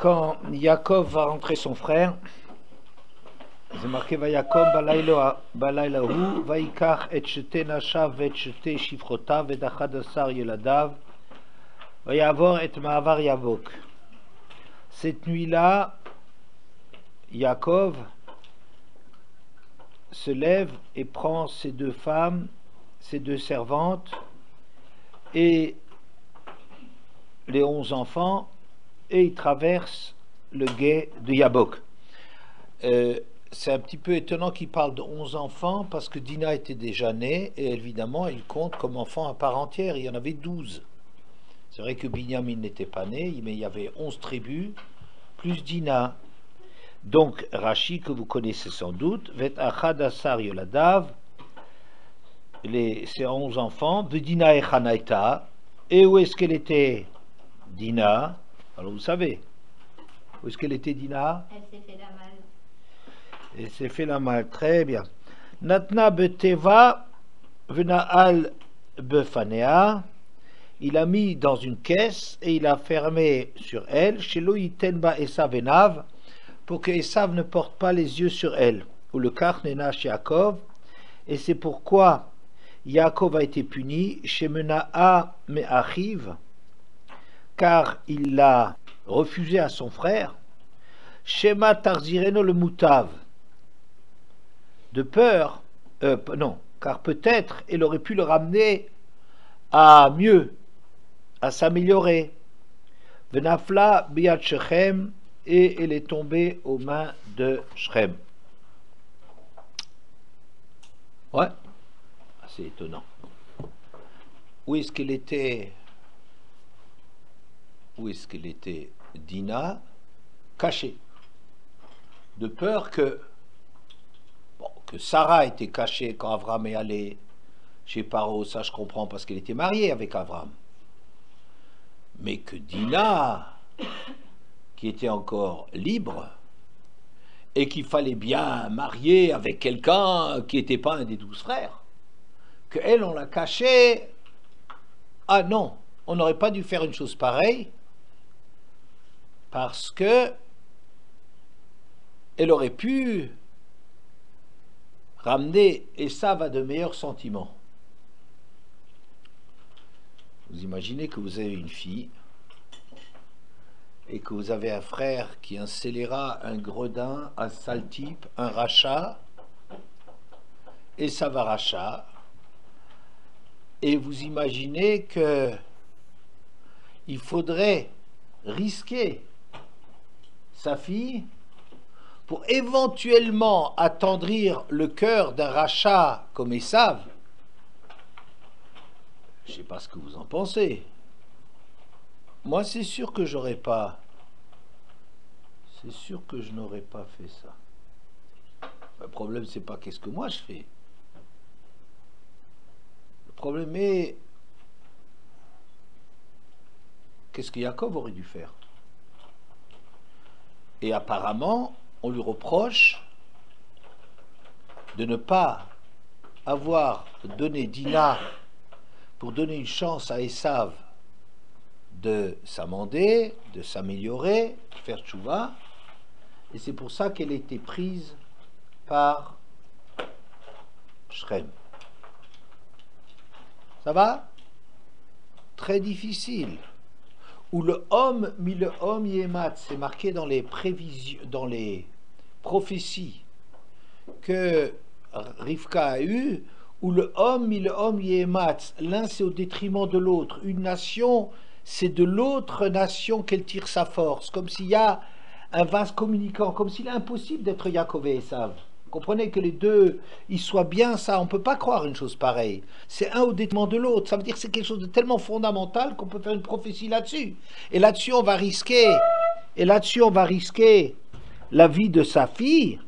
quand Yaakov va rentrer son frère, c'est marqué Vayakom balaylahu vaikach et shete nashav et shete shifrotav et achadasar yeladav vayavor et maavar yavok. Cette nuit-là, Yaakov se lève et prend ses deux femmes, ses deux servantes et les 11 enfants, et il traverse le gué de Yabok. C'est un petit peu étonnant qu'il parle de 11 enfants parce que Dina était déjà née et évidemment il compte comme enfant à part entière. Il y en avait 12. C'est vrai que Binyamin n'était pas né, mais il y avait 11 tribus plus Dina. Donc Rashi, que vous connaissez sans doute, Vet Achad Asar Yoladav, ces 11 enfants, de Dina et Chanaïta. Et où est-ce qu'elle était Dina? Alors vous savez, où est-ce qu'elle était Dina? Elle s'est fait la malle. Elle s'est fait la malle, très bien. Natna beteva venaal befanea. Il a mis dans une caisse et il a fermé sur elle, chez Loïtenba Esav Enav, pour que Esav ne porte pas les yeux sur elle. Ou le Karnenash Yaakov. Et c'est pourquoi Yaakov a été puni chez Menaa Me'achiv, car il l'a refusé à son frère. Shema Tarzireno le Moutav. De peur, non, car peut-être elle aurait pu le ramener à mieux, à s'améliorer. Venafla biat Shechem, et elle est tombée aux mains de Shechem. Ouais, assez étonnant. Où est-ce qu'elle était? Où est-ce qu'elle était? Dina, cachée. De peur que Sarah était cachée quand Avram est allé chez Paro, ça je comprends parce qu'elle était mariée avec Avram. Mais que Dina, qui était encore libre, et qu'il fallait bien marier avec quelqu'un qui n'était pas un des 12 frères, qu'elle, on l'a cachée. Ah non, on n'aurait pas dû faire une chose pareille, parce que elle aurait pu ramener Esav à de meilleurs sentiments. Vous imaginez que vous avez une fille et que vous avez un frère qui est un scélérat, un gredin, un sale type, un rachat, Esav un rachat, et vous imaginez que il faudrait risquer sa fille pour éventuellement attendrir le cœur d'un rachat comme Esav. Je ne sais pas ce que vous en pensez. Moi, c'est sûr que j'aurais pas. C'est sûr que je n'aurais pas fait ça. Le problème, c'est pas qu'est-ce que moi je fais. Le problème est qu'est-ce que Yaakov aurait dû faire. Et apparemment, on lui reproche de ne pas avoir donné Dina pour donner une chance à Esav de s'amender, de s'améliorer, de faire tchouva, et c'est pour ça qu'elle a été prise par Shrem. Ça va? Très difficile. Où le homme, mi le homme yemat, c'est marqué dans les prévisions, dans les prophéties que Rivka a eues, où le homme, mi le homme yemat, l'un c'est au détriment de l'autre. Une nation, c'est de l'autre nation qu'elle tire sa force, comme s'il y a un vase communicant, comme s'il est impossible d'être Yaakov et Esav. Comprenez que les deux, ils soient bien ça, on ne peut pas croire une chose pareille. C'est un au détriment de l'autre, ça veut dire que c'est quelque chose de tellement fondamental qu'on peut faire une prophétie là-dessus. Et là-dessus, on va risquer, la vie de sa fille.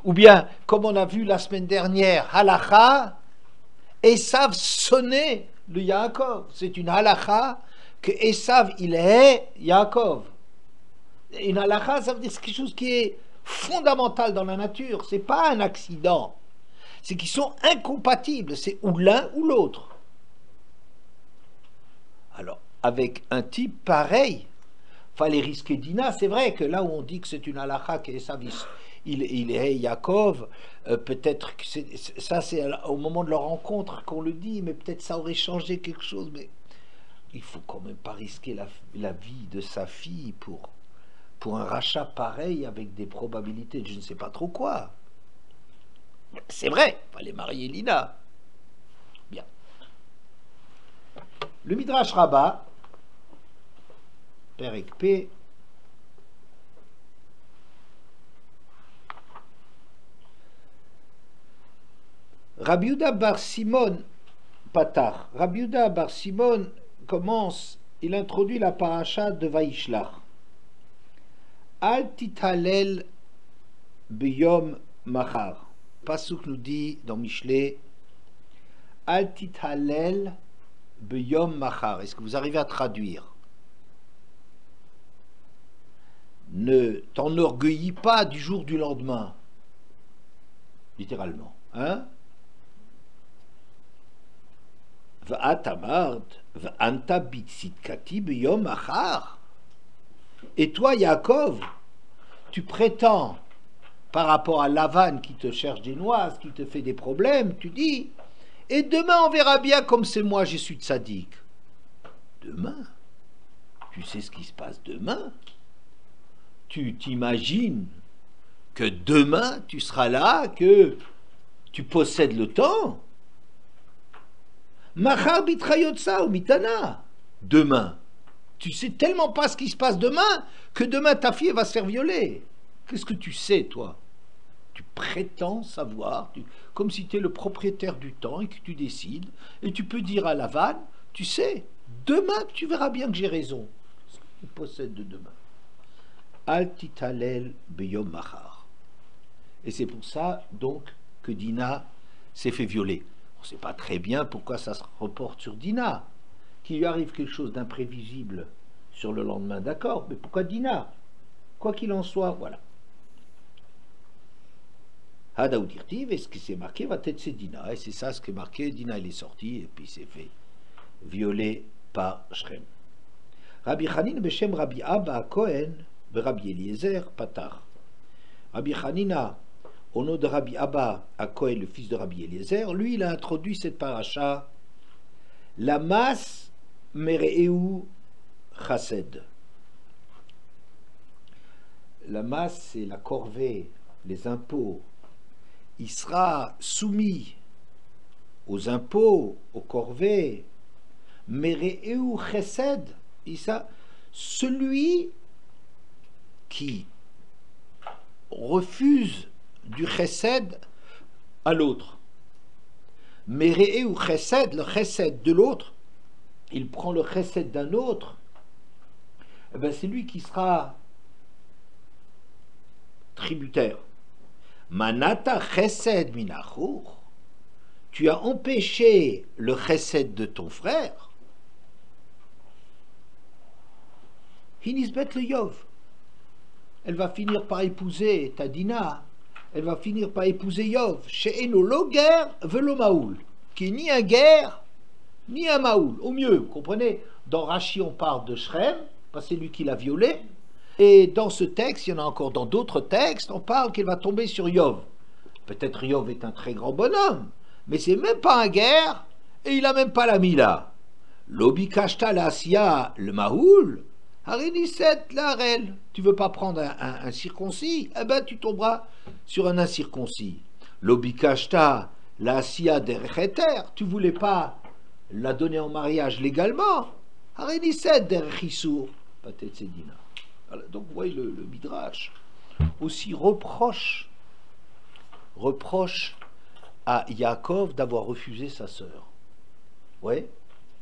Ou bien, comme on a vu la semaine dernière, halacha, Esav sonnait le Yaakov. C'est une halacha que Esav, il est Yaakov. Une halacha, ça veut dire que c'est quelque chose qui est fondamental dans la nature, c'est pas un accident, c'est qu'ils sont incompatibles, c'est ou l'un ou l'autre. Alors, avec un type pareil, fallait risquer Dina. C'est vrai que là où on dit que c'est une halakha qui est sa vie, il est Yaakov, peut-être que ça c'est au moment de leur rencontre qu'on le dit, mais peut-être ça aurait changé quelque chose, mais il faut quand même pas risquer la vie de sa fille pour un rachat pareil avec des probabilités de je ne sais pas trop quoi. C'est vrai, il fallait marier Lina. Bien. Le Midrash Rabbah, Perek P, Rabbi Yehuda bar Simon Patar. Rabbi Yehuda bar Simon commence, il introduit la paracha de Vaishlach. Al titalel beyom machar. Pasuk nous dit dans Mishlei, Al titalel beyom machar. Est-ce que vous arrivez à traduire? Ne t'enorgueillis pas du jour du lendemain. Littéralement. Hein? Et toi, Yaakov, tu prétends, par rapport à Lavan qui te cherche des noises, qui te fait des problèmes, tu dis, et demain on verra bien comme c'est moi, je suis tzaddik. Demain? Tu sais ce qui se passe demain? Tu t'imagines que demain tu seras là, que tu possèdes le temps? Machar bitrayotsa ou mitana. Demain. Tu sais tellement pas ce qui se passe demain que demain ta fille va se faire violer. Qu'est-ce que tu sais, toi? Tu prétends savoir, comme si tu es le propriétaire du temps et que tu décides, et tu peux dire à Lavan, tu sais, demain tu verras bien que j'ai raison. Ce que tu possèdes de demain. Al titalel beyom machar. Et c'est pour ça donc que Dina s'est fait violer. On ne sait pas très bien pourquoi ça se reporte sur Dina. Qu'il lui arrive quelque chose d'imprévisible sur le lendemain, d'accord, mais pourquoi Dina? Quoi qu'il en soit, voilà. Hadaoudirtiv, et ce qui s'est marqué va être c'est Dina, et c'est ça ce qui est marqué. Dina, il est sorti, et puis il s'est fait violer par Shrem. Rabbi Chanin Beshem Rabbi Abba Cohen, Rabbi Eliezer Patar. Rabbi Chanina, au nom de Rabbi Abba à Cohen, le fils de Rabbi Eliezer, lui, il a introduit cette paracha, la masse Mereu Chased. La masse, c'est la corvée, les impôts. Il sera soumis aux impôts, aux corvées. Mereu Chesed, celui qui refuse du chesed à l'autre. Mereu ou chesed, le chesed de l'autre, il prend le chesed d'un autre, eh ben c'est lui qui sera tributaire. Manata chesed minachur, tu as empêché le chesed de ton frère. Hinisbet le Yov. Elle va finir par épouser ta Dina. Elle va finir par épouser Yov. She'eno lo ger velo maoul. Qui est ni un guerre, ni un maoul. Au mieux, vous comprenez, dans Rashi, on parle de Shrem, parce que c'est lui qui l'a violé. Et dans ce texte, il y en a encore dans d'autres textes, on parle qu'elle va tomber sur Yov. Peut-être Yov est un très grand bonhomme, mais c'est même pas un guerre, et il a même pas la mila. L'obikashta la asiya, le maoul. Hariniset la rel. Tu veux pas prendre un circoncis? Eh ben tu tomberas sur un incirconcis. L'obikashta la asiya dercheter. Tu voulais pas la donner en mariage légalement? Hariniset derchisur. Peut-être c'est Dina. Donc vous voyez le Midrash aussi reproche à Yaakov d'avoir refusé sa sœur. Ouais,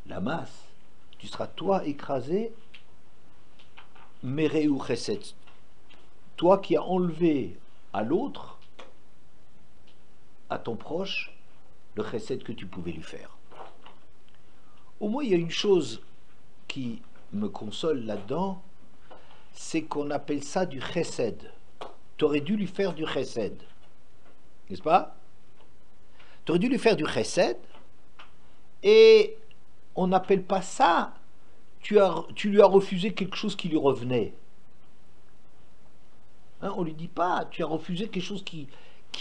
la masse. Tu seras toi écrasé, Mereu Chesed. Toi qui as enlevé à l'autre, à ton proche, le Chesed que tu pouvais lui faire. Au moins, il y a une chose qui me console là-dedans, c'est qu'on appelle ça du Chesed. Tu aurais dû lui faire du Chesed. N'est-ce pas? Tu aurais dû lui faire du Chesed, et on n'appelle pas ça tu lui as refusé quelque chose qui lui revenait. Hein, on ne lui dit pas, tu as refusé quelque chose qui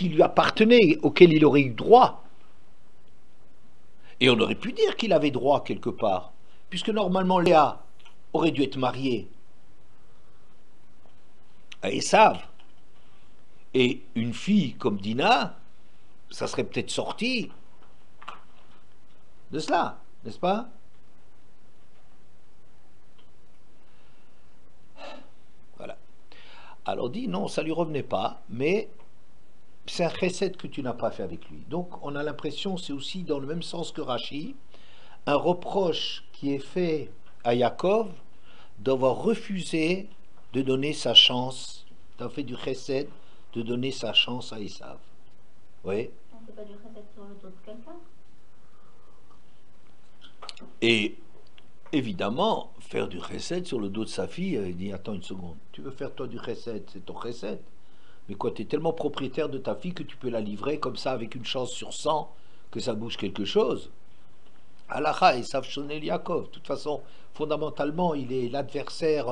lui appartenait, auquel il aurait eu droit. Et on aurait pu dire qu'il avait droit quelque part, puisque normalement Léa aurait dû être mariée à Esav. Et une fille comme Dina, ça serait peut-être sorti de cela, n'est-ce pas? Voilà. Alors dit, non, ça lui revenait pas, mais c'est un chesed que tu n'as pas fait avec lui. Donc on a l'impression, c'est aussi dans le même sens que Rashi, un reproche qui est fait à Yaakov d'avoir refusé de donner sa chance, d'avoir fait du chesed, de donner sa chance à Esav. Oui. On ne fait pas du chesed sur le dos de quelqu'un. Et évidemment, faire du chesed sur le dos de sa fille, il dit, attends une seconde, tu veux faire toi du chesed, c'est ton chesed. Mais quoi, tu es tellement propriétaire de ta fille que tu peux la livrer comme ça avec une chance sur 100 que ça bouge quelque chose. Alacha, Esav Shonel Yaakov. De toute façon, fondamentalement, il est l'adversaire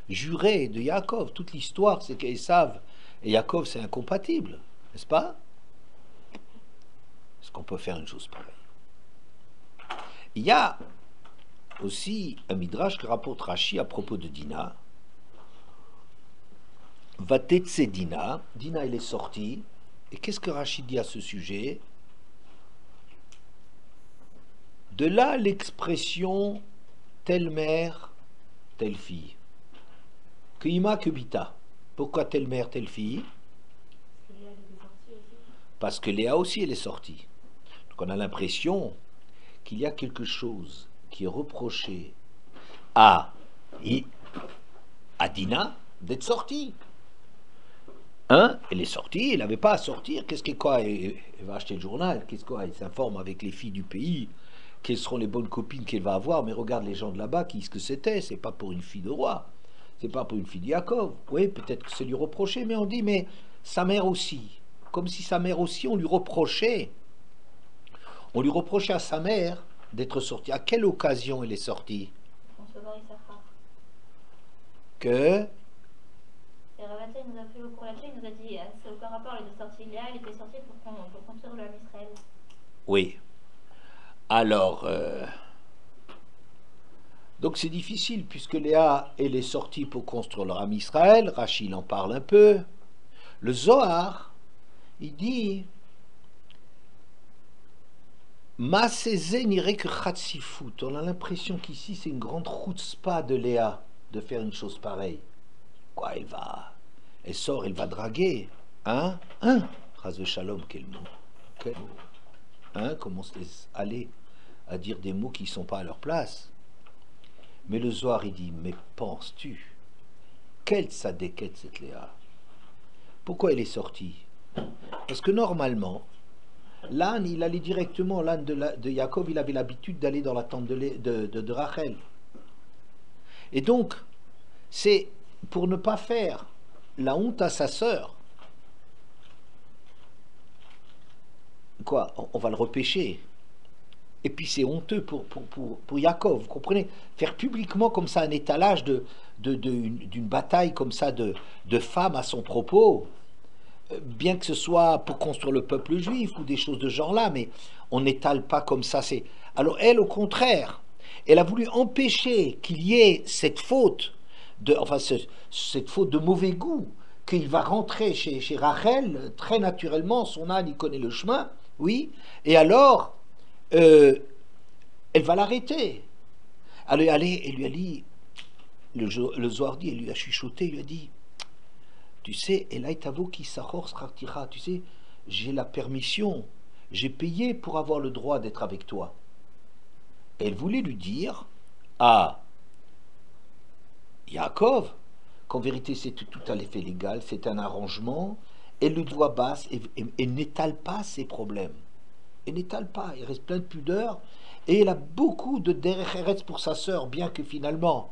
juré de Yaakov. Toute l'histoire, c'est qu'Esav et Yaakov, c'est incompatible, n'est-ce pas? Est-ce qu'on peut faire une chose pareille? Il y a aussi un midrash que rapporte Rashi à propos de Dina. Vatetse Dina. Dina, elle est sortie. Et qu'est-ce que Rashi dit à ce sujet? De là l'expression telle mère, telle fille. Que Ima, que Bita. Pourquoi telle mère, telle fille? Parce que Léa aussi, elle est sortie. Donc on a l'impression qu'il y a quelque chose qui est reproché à Dina d'être sortie. Hein? Elle est sortie, elle n'avait pas à sortir. Qu'est-ce qu'elle quoi? Elle va acheter le journal. Qu'est-ce quoi? Elle s'informe avec les filles du pays. Quelles seront les bonnes copines qu'elle va avoir? Mais regarde les gens de là-bas, qui ce que c'était? C'est pas pour une fille de roi. C'est pas pour une fille de Yaakov. Oui, peut-être que c'est lui reprocher, mais on dit, mais sa mère aussi. Comme si sa mère aussi, on lui reprochait. On lui reprochait à sa mère d'être sortie. À quelle occasion elle est sortie? Que Ravata, il nous a fait le cours là-dessus, il nous a dit, c'est aucun rapport, elle était sortie Léa, elle était sortie pour construire le Israël. Oui. Alors, donc c'est difficile, puisque Léa, elle est sortie pour construire le Ram Israël, Rachid en parle un peu. Le Zohar, il dit, Ma Seze n'irait que Khatsifut. On a l'impression qu'ici, c'est une grande chutzpah de Léa de faire une chose pareille. Quoi, elle sort, elle va draguer. Hein? Chas de Shalom, quel mot. Quel mot. Hein? Comment se laisse aller à dire des mots qui ne sont pas à leur place. Mais le Zohar, il dit, mais penses-tu, quelle tzadékette cette Léa? Pourquoi elle est sortie? Parce que normalement, l'âne, il allait directement, l'âne de Yaakov, il avait l'habitude d'aller dans la tente de Rachel. Et donc, c'est pour ne pas faire la honte à sa sœur. Quoi, on va le repêcher. Et puis c'est honteux pour Yaakov, vous comprenez? Faire publiquement comme ça un étalage d'une bataille comme ça de femmes à son propos, bien que ce soit pour construire le peuple juif ou des choses de ce genre-là, mais on n'étale pas comme ça. Alors elle, au contraire, elle a voulu empêcher qu'il y ait cette faute, cette faute de mauvais goût, qu'il va rentrer chez Rachel, très naturellement, son âne, il connaît le chemin, oui, et alors, elle va l'arrêter. Alors, elle lui a dit, le Zohar dit, elle lui a chuchoté, il lui a dit, tu sais, tu sais, j'ai la permission, j'ai payé pour avoir le droit d'être avec toi. Elle voulait lui dire à Yaakov qu'en vérité c'est tout à fait légal, c'est un arrangement, elle le doit basse et n'étale pas ses problèmes. Elle n'étale pas, il reste plein de pudeur, et elle a beaucoup de derech eretz pour sa sœur, bien que finalement,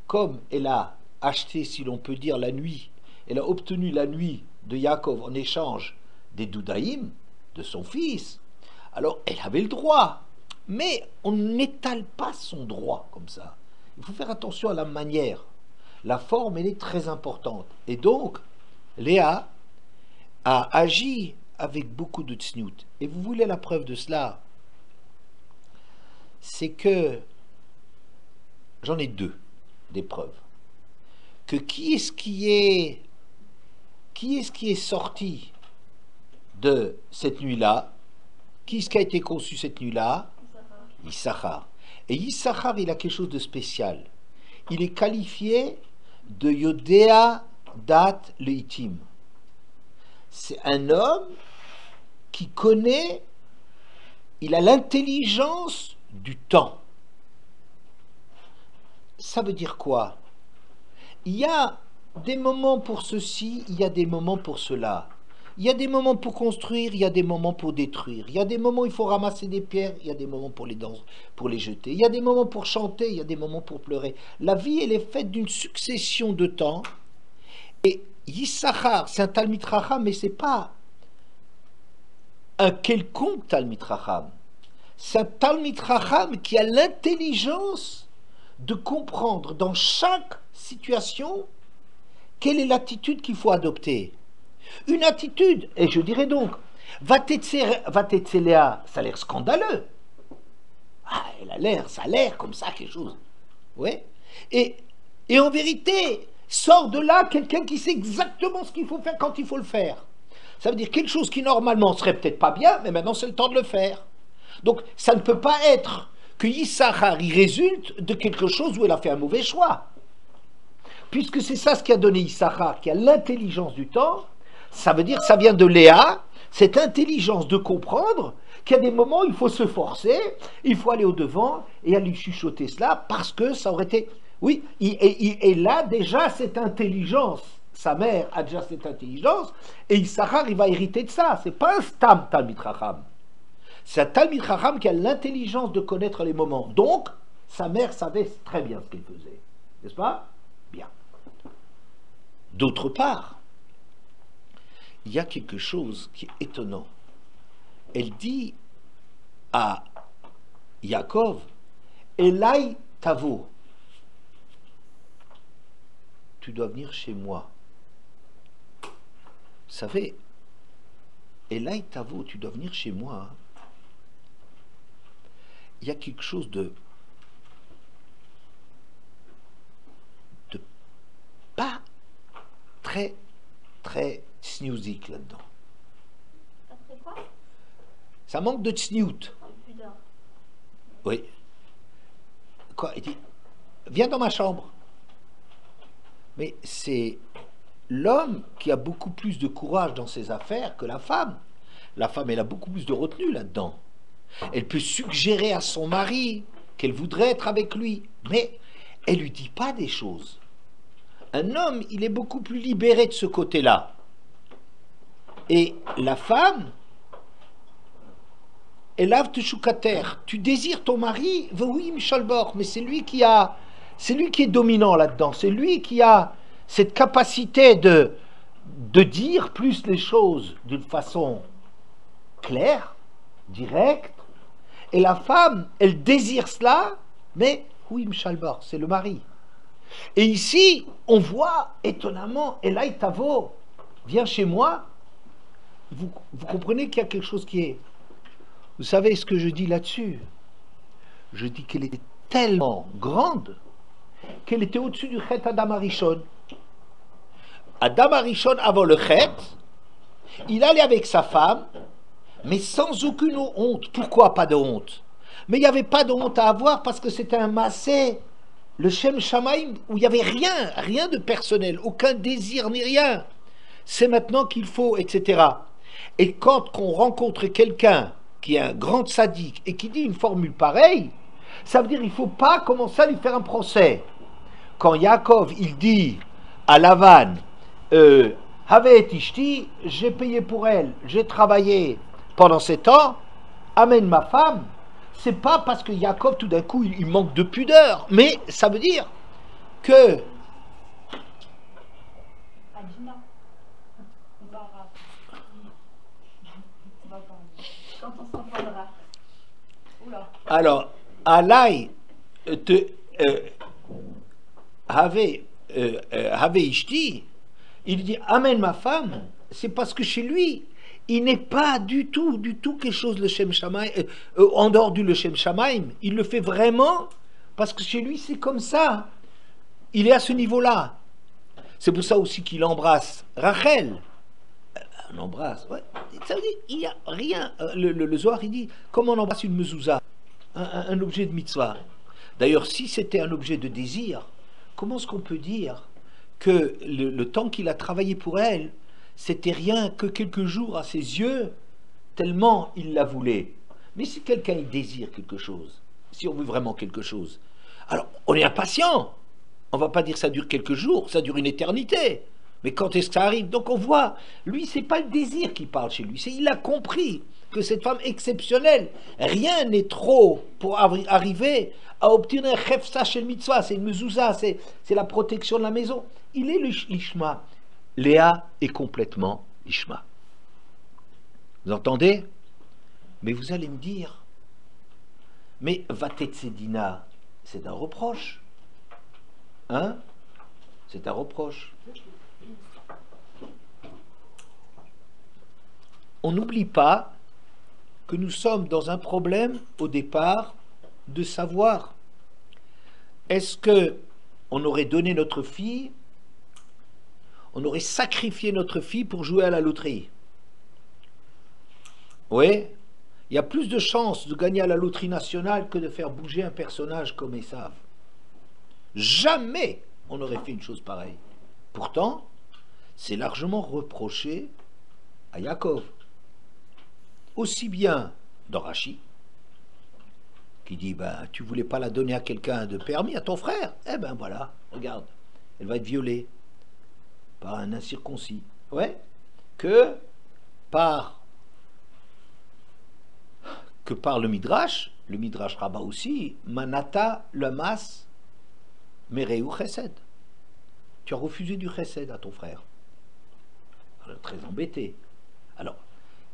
comme elle a acheté, si l'on peut dire, la nuit, elle a obtenu la nuit de Yaakov en échange des doudaïm de son fils, alors elle avait le droit, mais on n'étale pas son droit comme ça. Il faut faire attention à la manière. La forme, elle est très importante. Et donc, Léa a agi avec beaucoup de tsniout. Et vous voulez la preuve de cela? C'est que, j'en ai deux, des preuves. Que qui est-ce qui est sorti de cette nuit-là? Qui est-ce qui a été conçu cette nuit-là? Issachar. Et Issachar, il a quelque chose de spécial. Il est qualifié de Yodéa Dat Leitim. C'est un homme qui connaît, il a l'intelligence du temps. Ça veut dire quoi? Il y a des moments pour ceci, il y a des moments pour cela. Il y a des moments pour construire, il y a des moments pour détruire. Il y a des moments où il faut ramasser des pierres, il y a des moments pour les jeter. Il y a des moments pour chanter, il y a des moments pour pleurer. La vie, elle est faite d'une succession de temps. Et Yissachar, c'est un Talmid Chacham, mais ce n'est pas un quelconque Talmid Chacham. C'est un Talmid Chacham qui a l'intelligence de comprendre dans chaque situation quelle est l'attitude qu'il faut adopter. Une attitude, et je dirais donc, Vatetzelea, ça a l'air scandaleux. Ah, ça a l'air comme ça, quelque chose. Ouais. Et en vérité, sort de là quelqu'un qui sait exactement ce qu'il faut faire quand il faut le faire. Ça veut dire quelque chose qui normalement serait peut-être pas bien, mais maintenant c'est le temps de le faire. Donc ça ne peut pas être que Yissachar y résulte de quelque chose où elle a fait un mauvais choix. Puisque c'est ça ce qui a donné Yissachar, qui a l'intelligence du temps. Ça veut dire, ça vient de Léa, cette intelligence de comprendre qu'il y a des moments où il faut se forcer, il faut aller au-devant et aller chuchoter cela parce que ça aurait été... Oui, et là déjà cette intelligence, sa mère a déjà cette intelligence et Issachar il va hériter de ça. C'est pas un stam Talmid Chacham. C'est un Talmid Chacham qui a l'intelligence de connaître les moments. Donc, sa mère savait très bien ce qu'elle faisait. N'est-ce pas? Bien. D'autre part, il y a quelque chose qui est étonnant. Elle dit à Yaakov, Elai Tavo, tu dois venir chez moi. Vous savez, Elai Tavo, tu dois venir chez moi. Il y a quelque chose de pas très snoozique là-dedans. Quoi? Ça manque de snoout. Oui. Quoi? Il dit, viens dans ma chambre. Mais c'est l'homme qui a beaucoup plus de courage dans ses affaires que la femme. La femme, elle a beaucoup plus de retenue là-dedans. Elle peut suggérer à son mari qu'elle voudrait être avec lui, mais elle lui dit pas des choses. Un homme, il est beaucoup plus libéré de ce côté-là. Et la femme, elle a teshukater. Tu désires ton mari, oui, Michalbor, mais c'est lui qui est dominant là-dedans. C'est lui qui a cette capacité de dire plus les choses d'une façon claire, directe. Et la femme, elle désire cela, mais oui, Michalbor, c'est le mari. Et ici, on voit étonnamment, Elai Tavo, viens chez moi. Vous comprenez qu'il y a quelque chose qui est... Vous savez ce que je dis là-dessus? Je dis qu'elle était tellement grande qu'elle était au-dessus du Chet Adam Arishon. Adam Arishon, avant le Chet, il allait avec sa femme, mais sans aucune honte. Pourquoi pas de honte? Mais il n'y avait pas de honte à avoir parce que c'était un massé, le Shem Shamaim, où il n'y avait rien de personnel, aucun désir ni rien. C'est maintenant qu'il faut, etc. Et quand on rencontre quelqu'un qui est un grand sadique et qui dit une formule pareille, ça veut dire qu'il ne faut pas commencer à lui faire un procès. Quand Yaakov, il dit à Lavan, Havet Ishti, j'ai payé pour elle, j'ai travaillé pendant 7 ans, amène ma femme, c'est pas parce que Yaakov, tout d'un coup, il manque de pudeur, mais ça veut dire que... Quand on s'en parlera. Oula. Alors, Alaï, Have Ishti, il dit amène ma femme, c'est parce que chez lui, il n'est pas du tout quelque chose le Shem Shamaim, en dehors du le Shem Shamaim. Il le fait vraiment parce que chez lui, c'est comme ça. Il est à ce niveau-là. C'est pour ça aussi qu'il embrasse Rachel. On embrasse, ouais. Ça veut dire, il n'y a rien. Le Zohar, il dit, comment on embrasse une mezouza, un objet de mitzvah. D'ailleurs, si c'était un objet de désir, comment est-ce qu'on peut dire que le temps qu'il a travaillé pour elle, c'était rien que quelques jours à ses yeux, tellement il la voulait. Mais si quelqu'un il désire quelque chose, si on veut vraiment quelque chose, alors on est impatient. On ne va pas dire ça dure quelques jours, ça dure une éternité. Mais quand est-ce que ça arrive? Donc on voit, lui, c'est pas le désir qui parle chez lui, il a compris que cette femme exceptionnelle, rien n'est trop pour arriver à obtenir un chefsa chez le mitzvah, c'est une mezouza, c'est la protection de la maison. Il est l'ishma. Léa est complètement l'ishma. Vous entendez? Mais vous allez me dire, mais Vatetsedina, c'est un reproche. Hein? C'est un reproche. On n'oublie pas que nous sommes dans un problème au départ de savoir est-ce que on aurait donné notre fille, on aurait sacrifié notre fille pour jouer à la loterie. Oui, il y a plus de chances de gagner à la loterie nationale que de faire bouger un personnage comme Esav. Jamais on n'aurait fait une chose pareille. Pourtant, c'est largement reproché à Yaakov. Aussi bien dans Rachi, qui dit tu voulais pas la donner à quelqu'un de permis, à ton frère, eh ben voilà, regarde, elle va être violée par un incirconcis. Ouais, que par le Midrash Rabbah aussi, Manata Lamas Mereu Chesed. Tu as refusé du Chesed à ton frère. Alors, très embêté. Alors,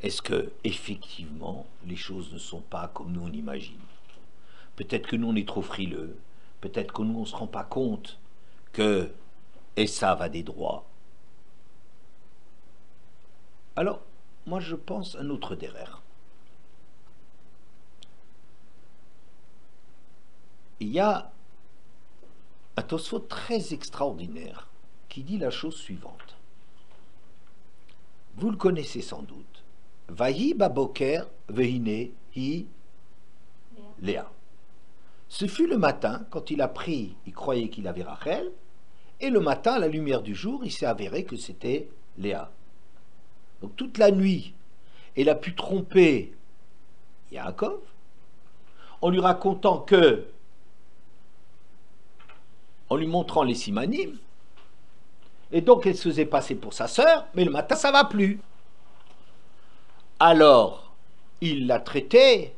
est-ce que effectivement les choses ne sont pas comme nous on imagine? Peut-être que nous on est trop frileux, peut-être que nous on ne se rend pas compte que Esav a des droits. Alors, moi je pense à un autre derrière. Il y a un Tosfot très extraordinaire qui dit la chose suivante. Vous le connaissez sans doute. Vayi baboker vehine hi Léa. Ce fut le matin, quand il a pris, il croyait qu'il avait Rachel, et le matin, à la lumière du jour, il s'est avéré que c'était Léa. Donc toute la nuit, il a pu tromper Yaakov, en lui racontant que, en lui montrant les simanim, et donc elle se faisait passer pour sa sœur, mais le matin ça va plus. Alors, il l'a traitée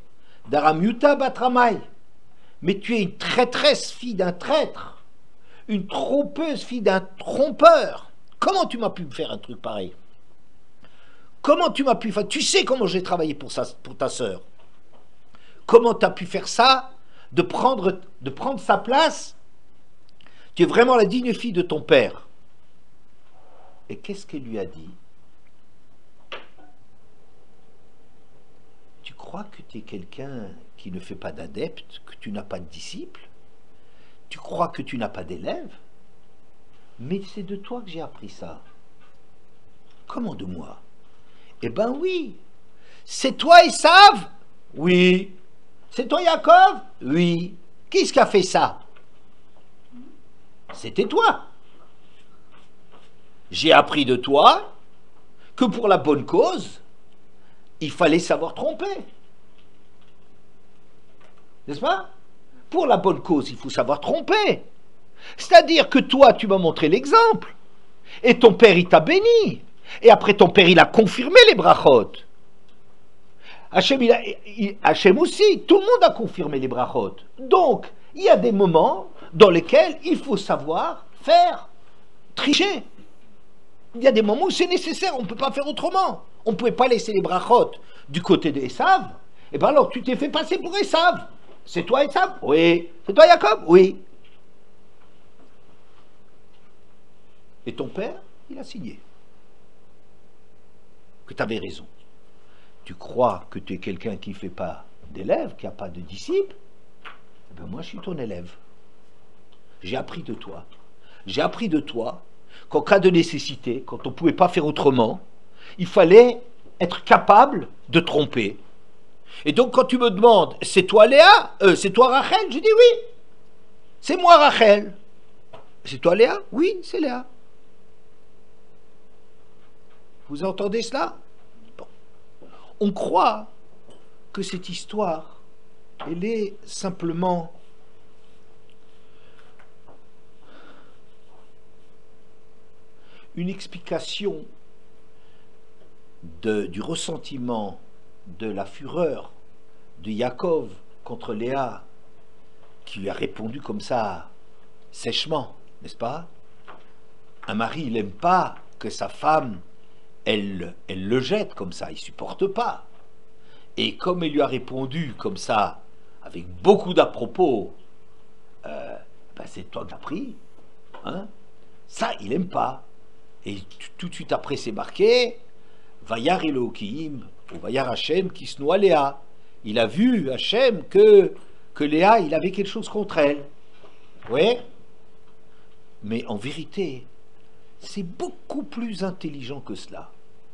d'Aramyuta Batramai. Mais tu es une traîtresse, fille d'un traître, une trompeuse, fille d'un trompeur. Comment tu m'as pu me faire un truc pareil? Comment tu m'as pu faire? Tu sais comment j'ai travaillé pour ta sœur. Comment tu as pu faire ça, de prendre sa place? Tu es vraiment la digne fille de ton père. Et qu'est-ce qu'elle lui a dit? Tu crois que tu es quelqu'un qui ne fait pas d'adepte, que tu n'as pas de disciple? Tu crois que tu n'as pas d'élève? Mais c'est de toi que j'ai appris ça. Comment de moi? Eh ben oui. C'est toi Esav? Oui. C'est toi Yaakov? Oui. Qui est-ce qui a fait ça? C'était toi. J'ai appris de toi que pour la bonne cause, il fallait savoir tromper. N'est-ce pas? Pour la bonne cause, il faut savoir tromper. C'est-à-dire que toi, tu m'as montré l'exemple. Et ton père, il t'a béni. Et après, ton père, il a confirmé les brachot. Hachem aussi, tout le monde a confirmé les brachot. Donc, il y a des moments dans lesquels il faut savoir faire, tricher. Il y a des moments où c'est nécessaire, on ne peut pas faire autrement. On ne pouvait pas laisser les brachot du côté de Esav. Et bien alors, tu t'es fait passer pour Esav. C'est toi Esav? Oui. C'est toi Jacob? Oui. Et ton père, il a signé. Que tu avais raison. Tu crois que tu es quelqu'un qui ne fait pas d'élève, qui n'a pas de disciple? Eh bien, moi, je suis ton élève. J'ai appris de toi. J'ai appris de toi qu'en cas de nécessité, quand on ne pouvait pas faire autrement, il fallait être capable de tromper. Et donc, quand tu me demandes, c'est toi Léa? C'est toi Rachel? Je dis oui. C'est moi Rachel. C'est toi Léa? Oui, c'est Léa. Vous entendez cela? Bon. On croit que cette histoire, elle est simplement une explication du ressentiment, de la fureur de Yaakov contre Léa, qui lui a répondu comme ça, sèchement, n'est-ce pas? Un mari, il n'aime pas que sa femme, elle le jette comme ça, il ne supporte pas. Et comme elle lui a répondu comme ça, avec beaucoup d'à-propos, c'est toi qui as pris, hein? Ça, il n'aime pas. Et tout de suite après, c'est marqué, Vayar Elohim, ou Vayar Hachem, qui se noie Léa. Il a vu, Hachem, que Léa, il avait quelque chose contre elle. Oui. Mais en vérité, c'est beaucoup plus intelligent que cela.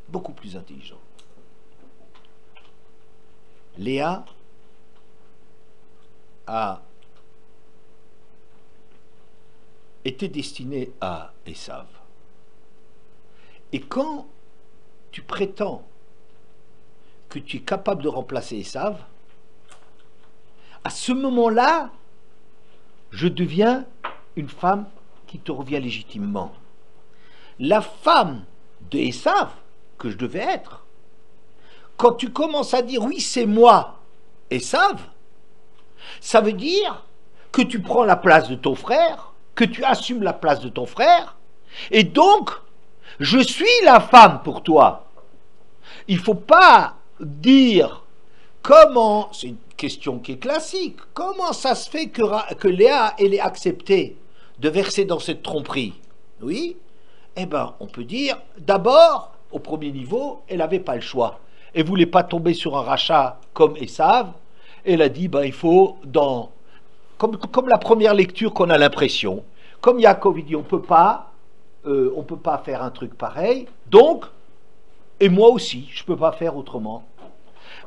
Beaucoup plus intelligent. Léa a été destinée à Esav. Et quand tu prétends que tu es capable de remplacer Esav, à ce moment-là, je deviens une femme qui te revient légitimement. La femme de Esav, que je devais être, quand tu commences à dire oui, c'est moi, Esav, ça veut dire que tu prends la place de ton frère, que tu assumes la place de ton frère, et donc, je suis la femme pour toi. Il ne faut pas dire comment, c'est une question qui est classique, comment ça se fait que Léa, elle ait accepté de verser dans cette tromperie? Oui, eh bien, on peut dire, d'abord, au premier niveau, elle n'avait pas le choix. Elle ne voulait pas tomber sur un rachat comme Esav. Elle a dit, il faut, comme la première lecture qu'on a l'impression, comme Yaakov, il dit, on ne peut pas faire un truc pareil, donc, et moi aussi, je ne peux pas faire autrement.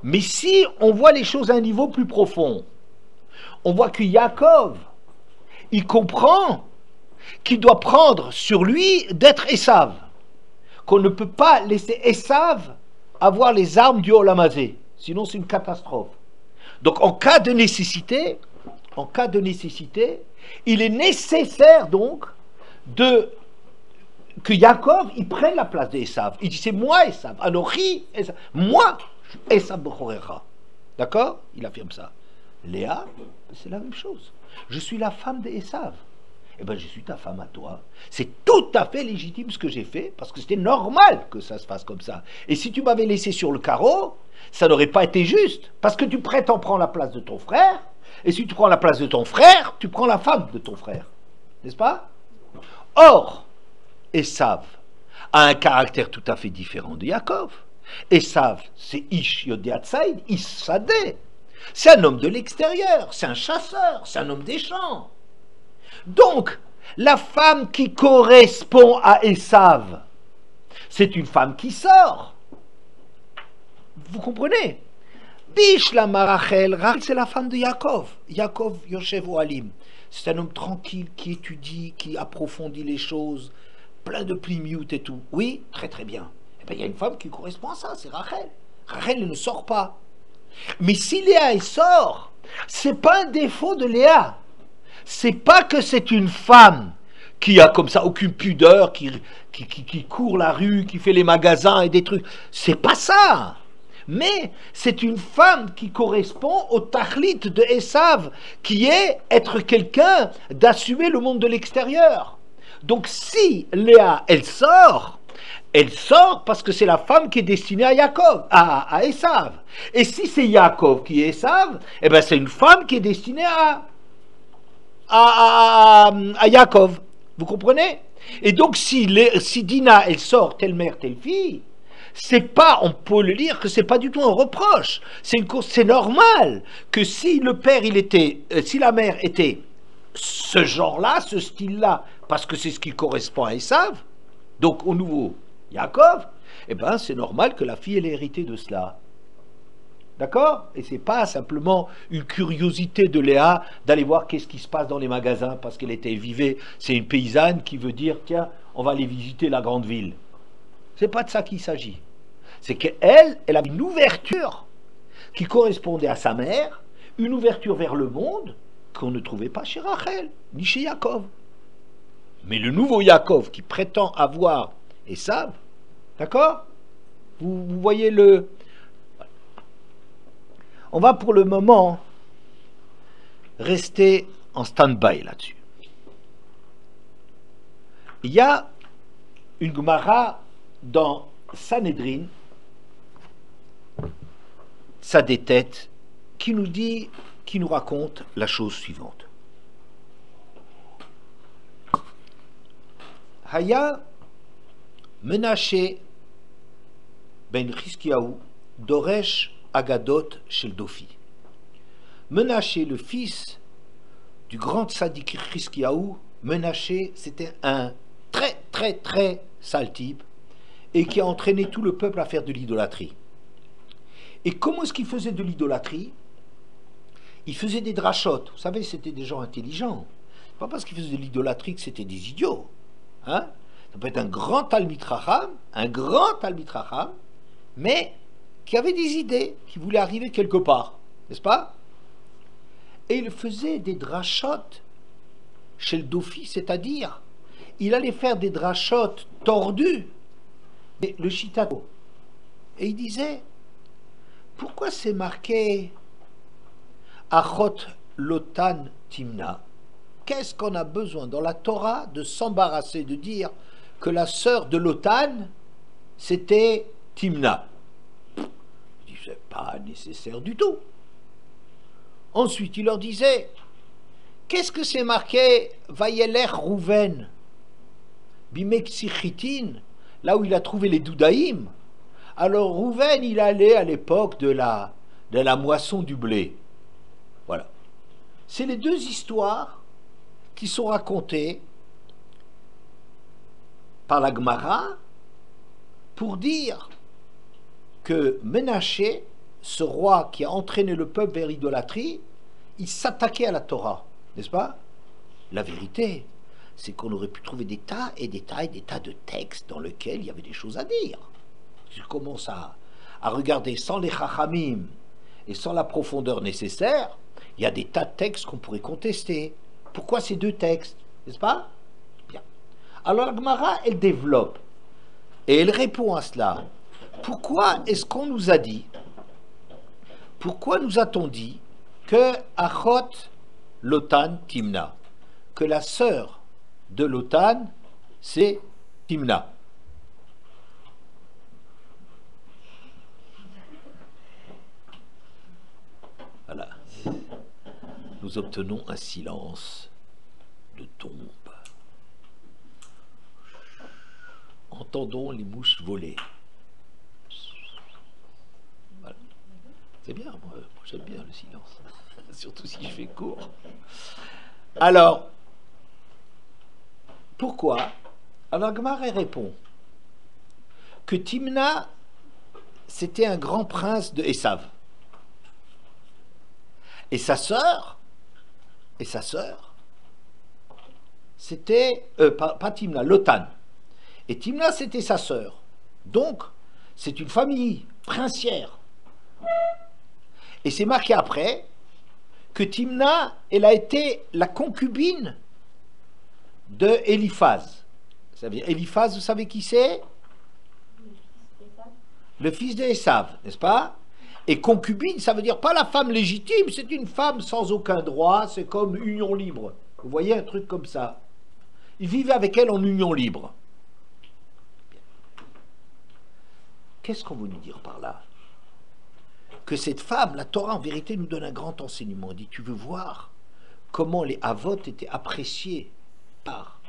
Mais si on voit les choses à un niveau plus profond, on voit que Yaakov, il comprend qu'il doit prendre sur lui d'être Esav, qu'on ne peut pas laisser Esav avoir les armes du Olamazé, sinon c'est une catastrophe. Donc en cas de nécessité, il est nécessaire donc que Yaakov, il prenne la place d'Esav. Il dit, c'est moi Esav, Anochi Esav, moi Esav Bechorera. D'accord? Il affirme ça. Léa, c'est la même chose. Je suis la femme d'Esav. Eh bien, je suis ta femme à toi. C'est tout à fait légitime ce que j'ai fait, parce que c'était normal que ça se fasse comme ça. Et si tu m'avais laissé sur le carreau, ça n'aurait pas été juste, parce que tu prétends prendre la place de ton frère, et si tu prends la place de ton frère, tu prends la femme de ton frère. N'est-ce pas? Or, Esav a un caractère tout à fait différent de Yaakov. Esav, c'est Ish Yodiatsaïd, Ish Sadeh. C'est un homme de l'extérieur, c'est un chasseur, c'est un homme des champs. Donc, la femme qui correspond à Esav, c'est une femme qui sort. Vous comprenez? Bishla Marachel, Rachel, c'est la femme de Yaakov. Yaakov Yoshev Ohalim. C'est un homme tranquille qui étudie, qui approfondit les choses, plein de plimout et tout. Oui, très très bien. Eh bien, il y a une femme qui correspond à ça, c'est Rachel. Rachel, elle ne sort pas. Mais si Léa, elle sort, c'est pas un défaut de Léa. C'est pas que c'est une femme qui a comme ça aucune pudeur, qui court la rue, qui fait les magasins et des trucs. C'est pas ça. Mais c'est une femme qui correspond au tachlit de Esav, qui est être quelqu'un d'assumer le monde de l'extérieur. Donc si Léa, elle sort parce que c'est la femme qui est destinée à Yaakov, à Esav. Et si c'est Yaakov qui est Esav, eh ben c'est une femme qui est destinée à Yaakov. Vous comprenez? Et donc, si Dina, elle sort telle mère, telle fille, c'est pas, on peut le lire que c'est pas du tout un reproche. C'est normal que si le père, si la mère était ce genre-là, ce style-là, parce que c'est ce qui correspond à Esav, donc au nouveau Yaakov, eh ben c'est normal que la fille ait hérité de cela. D'accord? Et c'est pas simplement une curiosité de Léa d'aller voir qu'est-ce qui se passe dans les magasins parce qu'elle était vivée. C'est une paysanne qui veut dire tiens, on va aller visiter la grande ville. C'est pas de ça qu'il s'agit. C'est qu'elle, elle avait une ouverture qui correspondait à sa mère, une ouverture vers le monde qu'on ne trouvait pas chez Rachel, ni chez Yaakov. Mais le nouveau Yaakov qui prétend avoir Esav, d'accord? Vous voyez le... On va pour le moment rester en stand-by là-dessus. Il y a une Gemara dans Sanhedrin, ça des têtes, qui nous raconte la chose suivante. Haya Menashe ben Chizkiyahu Doresh Agadot shel Dofi. Menaché, le fils du grand tzaddik Chizkiyahu, Menaché, c'était un très très très sale type et qui a entraîné tout le peuple à faire de l'idolâtrie. Et comment est-ce qu'il faisait de l'idolâtrie? Il faisait des drachotes. Vous savez, c'était des gens intelligents. Pas parce qu'ils faisaient de l'idolâtrie que c'était des idiots. Hein? Ça peut être un grand Talmid Chacham, mais qui avait des idées, qui voulait arriver quelque part, n'est-ce pas? Et il faisait des drachotes chez le Dofi, c'est-à-dire, il allait faire des drachotes tordus, le Shitato. Et il disait, pourquoi c'est marqué Achot Lotan Timna? Qu'est-ce qu'on a besoin dans la Torah de s'embarrasser, de dire que la sœur de Lotan, c'était Timna? C'est pas nécessaire du tout. Ensuite, il leur disait, qu'est-ce que c'est marqué Vayeler Rouven, Bimeksichitin, là où il a trouvé les Doudaïm. Alors Rouven, il allait à l'époque de la moisson du blé. Voilà. C'est les deux histoires qui sont racontées par la Gemara pour dire que Menaché, ce roi qui a entraîné le peuple vers l'idolâtrie, il s'attaquait à la Torah, n'est-ce pas? La vérité, c'est qu'on aurait pu trouver des tas et des tas et des tas de textes dans lesquels il y avait des choses à dire. Je commence à regarder sans les chachamim et sans la profondeur nécessaire, il y a des tas de textes qu'on pourrait contester. Pourquoi ces deux textes, n'est-ce pas? Bien. Alors la Gemara, elle développe et elle répond à cela. Pourquoi est-ce qu'on nous a dit, pourquoi nous a-t-on dit que Achot Lotan Timna, que la sœur de Lotan, c'est Timna? Voilà. Nous obtenons un silence de tombe. Entendons les mouches voler. Voilà. C'est bien, moi j'aime bien le silence, surtout si je fais court. Alors, pourquoi? Alors Gemara répond que Timna, c'était un grand prince de Esav. Et sa sœur, c'était, pas Timna, Lotan. Et Timna, c'était sa sœur. Donc, c'est une famille princière. Et c'est marqué après que Timna, elle a été la concubine de Eliphaz. Ça veut dire, Eliphaz, vous savez qui c'est? Le fils d'Esav, n'est-ce pas? Et concubine, ça veut dire pas la femme légitime, c'est une femme sans aucun droit, c'est comme union libre. Vous voyez un truc comme ça. Il vivait avec elle en union libre. Qu'est-ce qu'on veut nous dire par là? Que cette femme, la Torah en vérité nous donne un grand enseignement. Elle dit, tu veux voir comment les Avot étaient appréciés par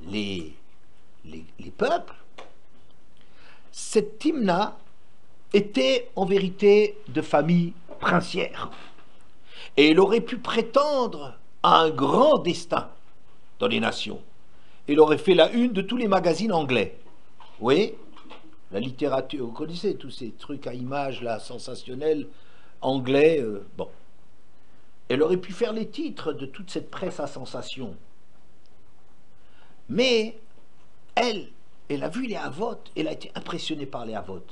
les peuples, cette Timna était en vérité de famille princière. Et elle aurait pu prétendre à un grand destin dans les nations. Elle aurait fait la une de tous les magazines anglais. Oui, la littérature, vous connaissez tous ces trucs à images là, sensationnels, anglais, bon. Elle aurait pu faire les titres de toute cette presse à sensation. Mais elle a vu les Havot, elle a été impressionnée par les Havot.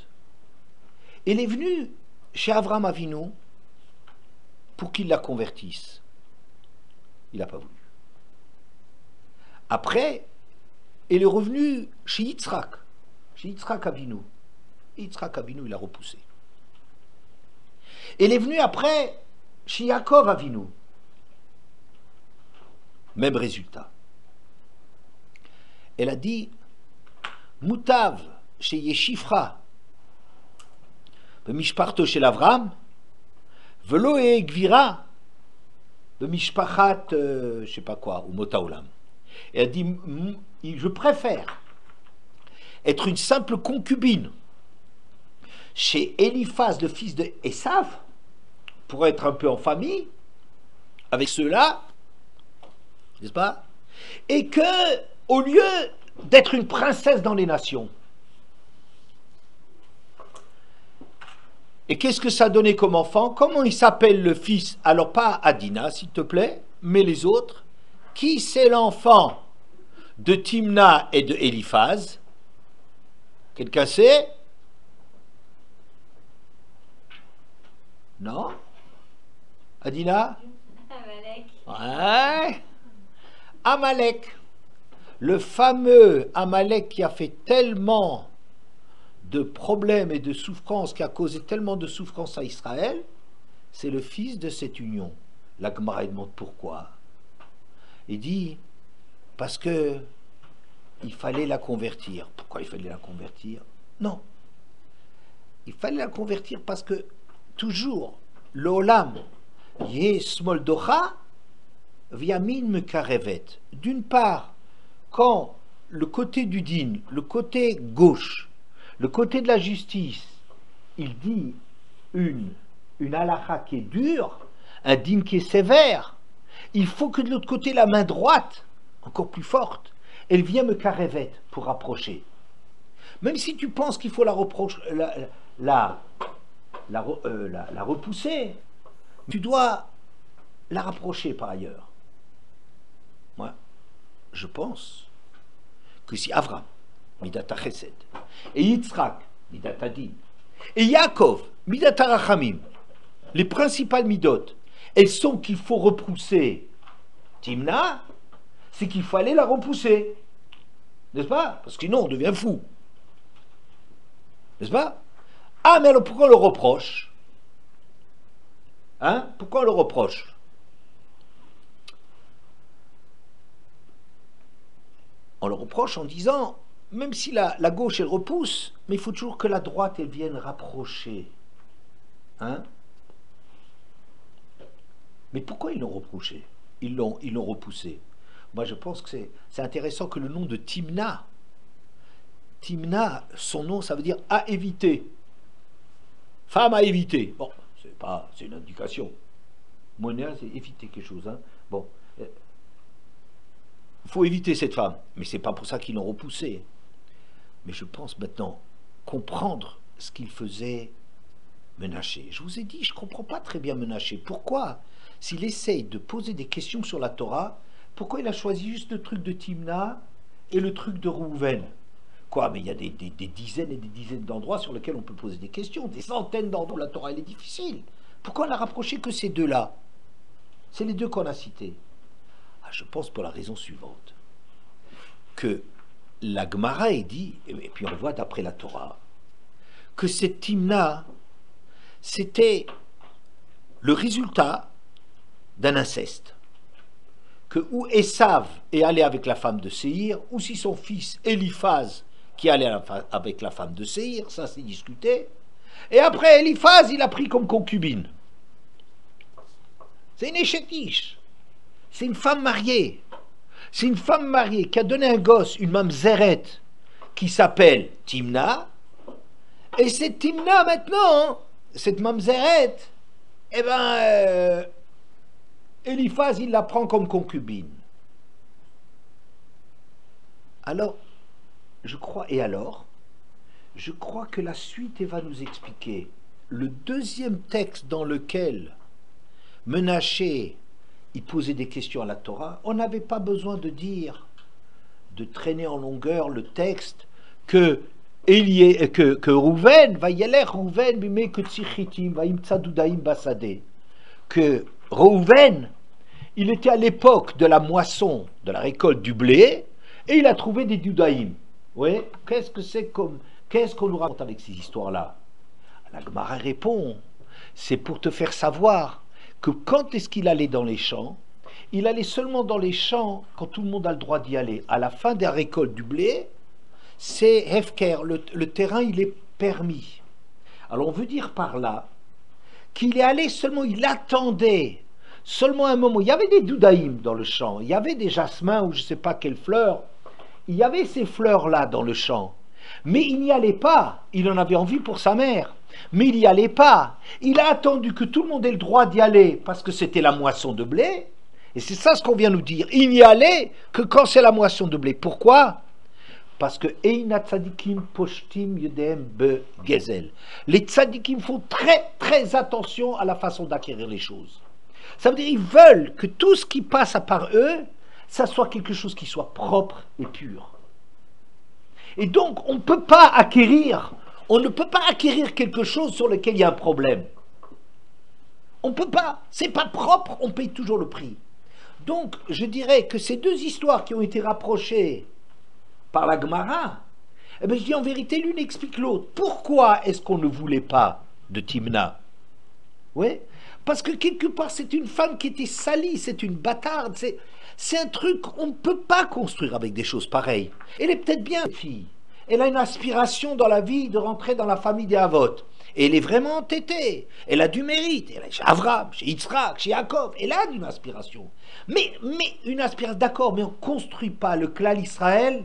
Elle est venue chez Avram Avinu pour qu'il la convertisse. Il n'a pas voulu. Après, elle est revenue chez Yitzhak Avinu. Yitzhak Avinu, il a repoussé. Elle est venue après chez Yaakov Avinu. Même résultat. Elle a dit Moutav chez Yeshifra, Bemishparto chez l'Avram, Velo et Gvira, Bemishpachat, je sais pas quoi, ou Motaolam. Elle a dit je préfère être une simple concubine chez Eliphaz, le fils de Esav, pour être un peu en famille avec ceux-là, n'est-ce pas? Et que, au lieu d'être une princesse dans les nations, et qu'est-ce que ça donnait comme enfant? Comment il s'appelle le fils? Alors pas Adina, s'il te plaît, mais les autres. Qui c'est l'enfant de Timna et de Eliphaz? Quelqu'un sait? Non? Adina? Amalek. Ouais. Amalek. Le fameux Amalek qui a fait tellement de problèmes et de souffrances, qui a causé tellement de souffrances à Israël, c'est le fils de cette union. La Gemara demande pourquoi. Il dit, parce que il fallait la convertir. Pourquoi il fallait la convertir? Non. Il fallait la convertir parce que toujours, l'olam, yesmoldocha, viamin mekarevet. D'une part, quand le côté du din, le côté gauche, le côté de la justice, il dit une halakha qui est dure, un din qui est sévère, il faut que de l'autre côté, la main droite, encore plus forte, elle vient me karevet pour rapprocher. Même si tu penses qu'il faut la repousser, tu dois la rapprocher par ailleurs. Moi, je pense que si Avram, Midata Chesed, et Yitzhak, Midata Din, et Yaakov, Midata Rachamim, les principales midot, elles sont qu'il faut repousser Timna, c'est qu'il fallait la repousser. N'est-ce pas? Parce que sinon on devient fou. N'est-ce pas? Ah, mais alors pourquoi on le reproche? Hein? Pourquoi on le reproche? On le reproche en disant, même si la gauche elle repousse, mais il faut toujours que la droite elle vienne rapprocher. Hein? Mais pourquoi ils l'ont reproché? Ils l'ont repoussé. Moi je pense que c'est intéressant que le nom de Timna, son nom ça veut dire à éviter. Femme à éviter. Bon, c'est une indication. Monéa, c'est éviter quelque chose. Hein. Bon, il faut éviter cette femme, mais c'est pas pour ça qu'ils l'ont repoussée. Mais je pense maintenant comprendre ce qu'il faisait Menaché. Je vous ai dit, je comprends pas très bien Menaché. Pourquoi, s'il essaye de poser des questions sur la Torah, pourquoi il a choisi juste le truc de Timna et le truc de Rouven? Quoi, mais il y a des dizaines et des dizaines d'endroits sur lesquels on peut poser des questions, des centaines d'endroits où la Torah elle est difficile. Pourquoi on n'a rapproché que ces deux-là? C'est les deux qu'on a cités. Ah, je pense pour la raison suivante, que la Gemara est dit, et puis on voit d'après la Torah, que cette Timna, c'était le résultat d'un inceste. Que ou Esav est allé avec la femme de Séhir, ou si son fils Eliphaz qui allait avec la femme de Séhir, ça c'est discuté. Et après Eliphaz, il a pris comme concubine. C'est une échétiche. C'est une femme mariée. C'est une femme mariée qui a donné un gosse, une mamzeret, qui s'appelle Timna. Et cette Timna maintenant, cette mamzeret, eh ben, Eliphaz, il la prend comme concubine. Alors, je crois que la suite va nous expliquer. Le deuxième texte dans lequel Menaché, il posait des questions à la Torah, on n'avait pas besoin de traîner en longueur le texte que Rouven, va y aller Rouven, mais que Tzichitim, va imtsadudaim basade, que Rouven, il était à l'époque de la moisson, de la récolte du blé, et il a trouvé des dudaïm. Oui, qu'est-ce qu'on nous raconte avec ces histoires-là? La Gemara répond, c'est pour te faire savoir que quand est-ce qu'il allait dans les champs? Il allait seulement dans les champs quand tout le monde a le droit d'y aller. À la fin de la récolte du blé, c'est Hefker, le terrain il est permis. Alors on veut dire par là qu'il est allé seulement, il attendait seulement un moment. Il y avait des doudaïm dans le champ, il y avait des jasmins ou je ne sais pas quelles fleurs, il y avait ces fleurs-là dans le champ. Mais il n'y allait pas, il en avait envie pour sa mère. Mais il n'y allait pas. Il a attendu que tout le monde ait le droit d'y aller parce que c'était la moisson de blé. Et c'est ça ce qu'on vient nous dire. Il n'y allait que quand c'est la moisson de blé. Pourquoi? Parce que Eina tzadikim poshtim yedem be gezel. Les tzadikim font très très attention à la façon d'acquérir les choses. Ça veut dire qu'ils veulent que tout ce qui passe par eux, ça soit quelque chose qui soit propre et pur. Et donc on ne peut pas acquérir quelque chose sur lequel il y a un problème. On ne peut pas, c'est pas propre, on paye toujours le prix. Donc je dirais que ces deux histoires qui ont été rapprochées par la Gemara, eh bien, je dis en vérité l'une explique l'autre. Pourquoi est-ce qu'on ne voulait pas de Timna? Oui, parce que quelque part c'est une femme qui était salie, c'est une bâtarde, c'est un truc, on ne peut pas construire avec des choses pareilles. Elle est peut-être bien fille. Elle a une aspiration dans la vie de rentrer dans la famille des Havot. Et elle est vraiment entêtée. Elle a du mérite. Elle est chez Avram, chez Yitzhak, chez Yaakov. Elle a une aspiration. Mais une aspiration, d'accord, mais on ne construit pas le clan Israël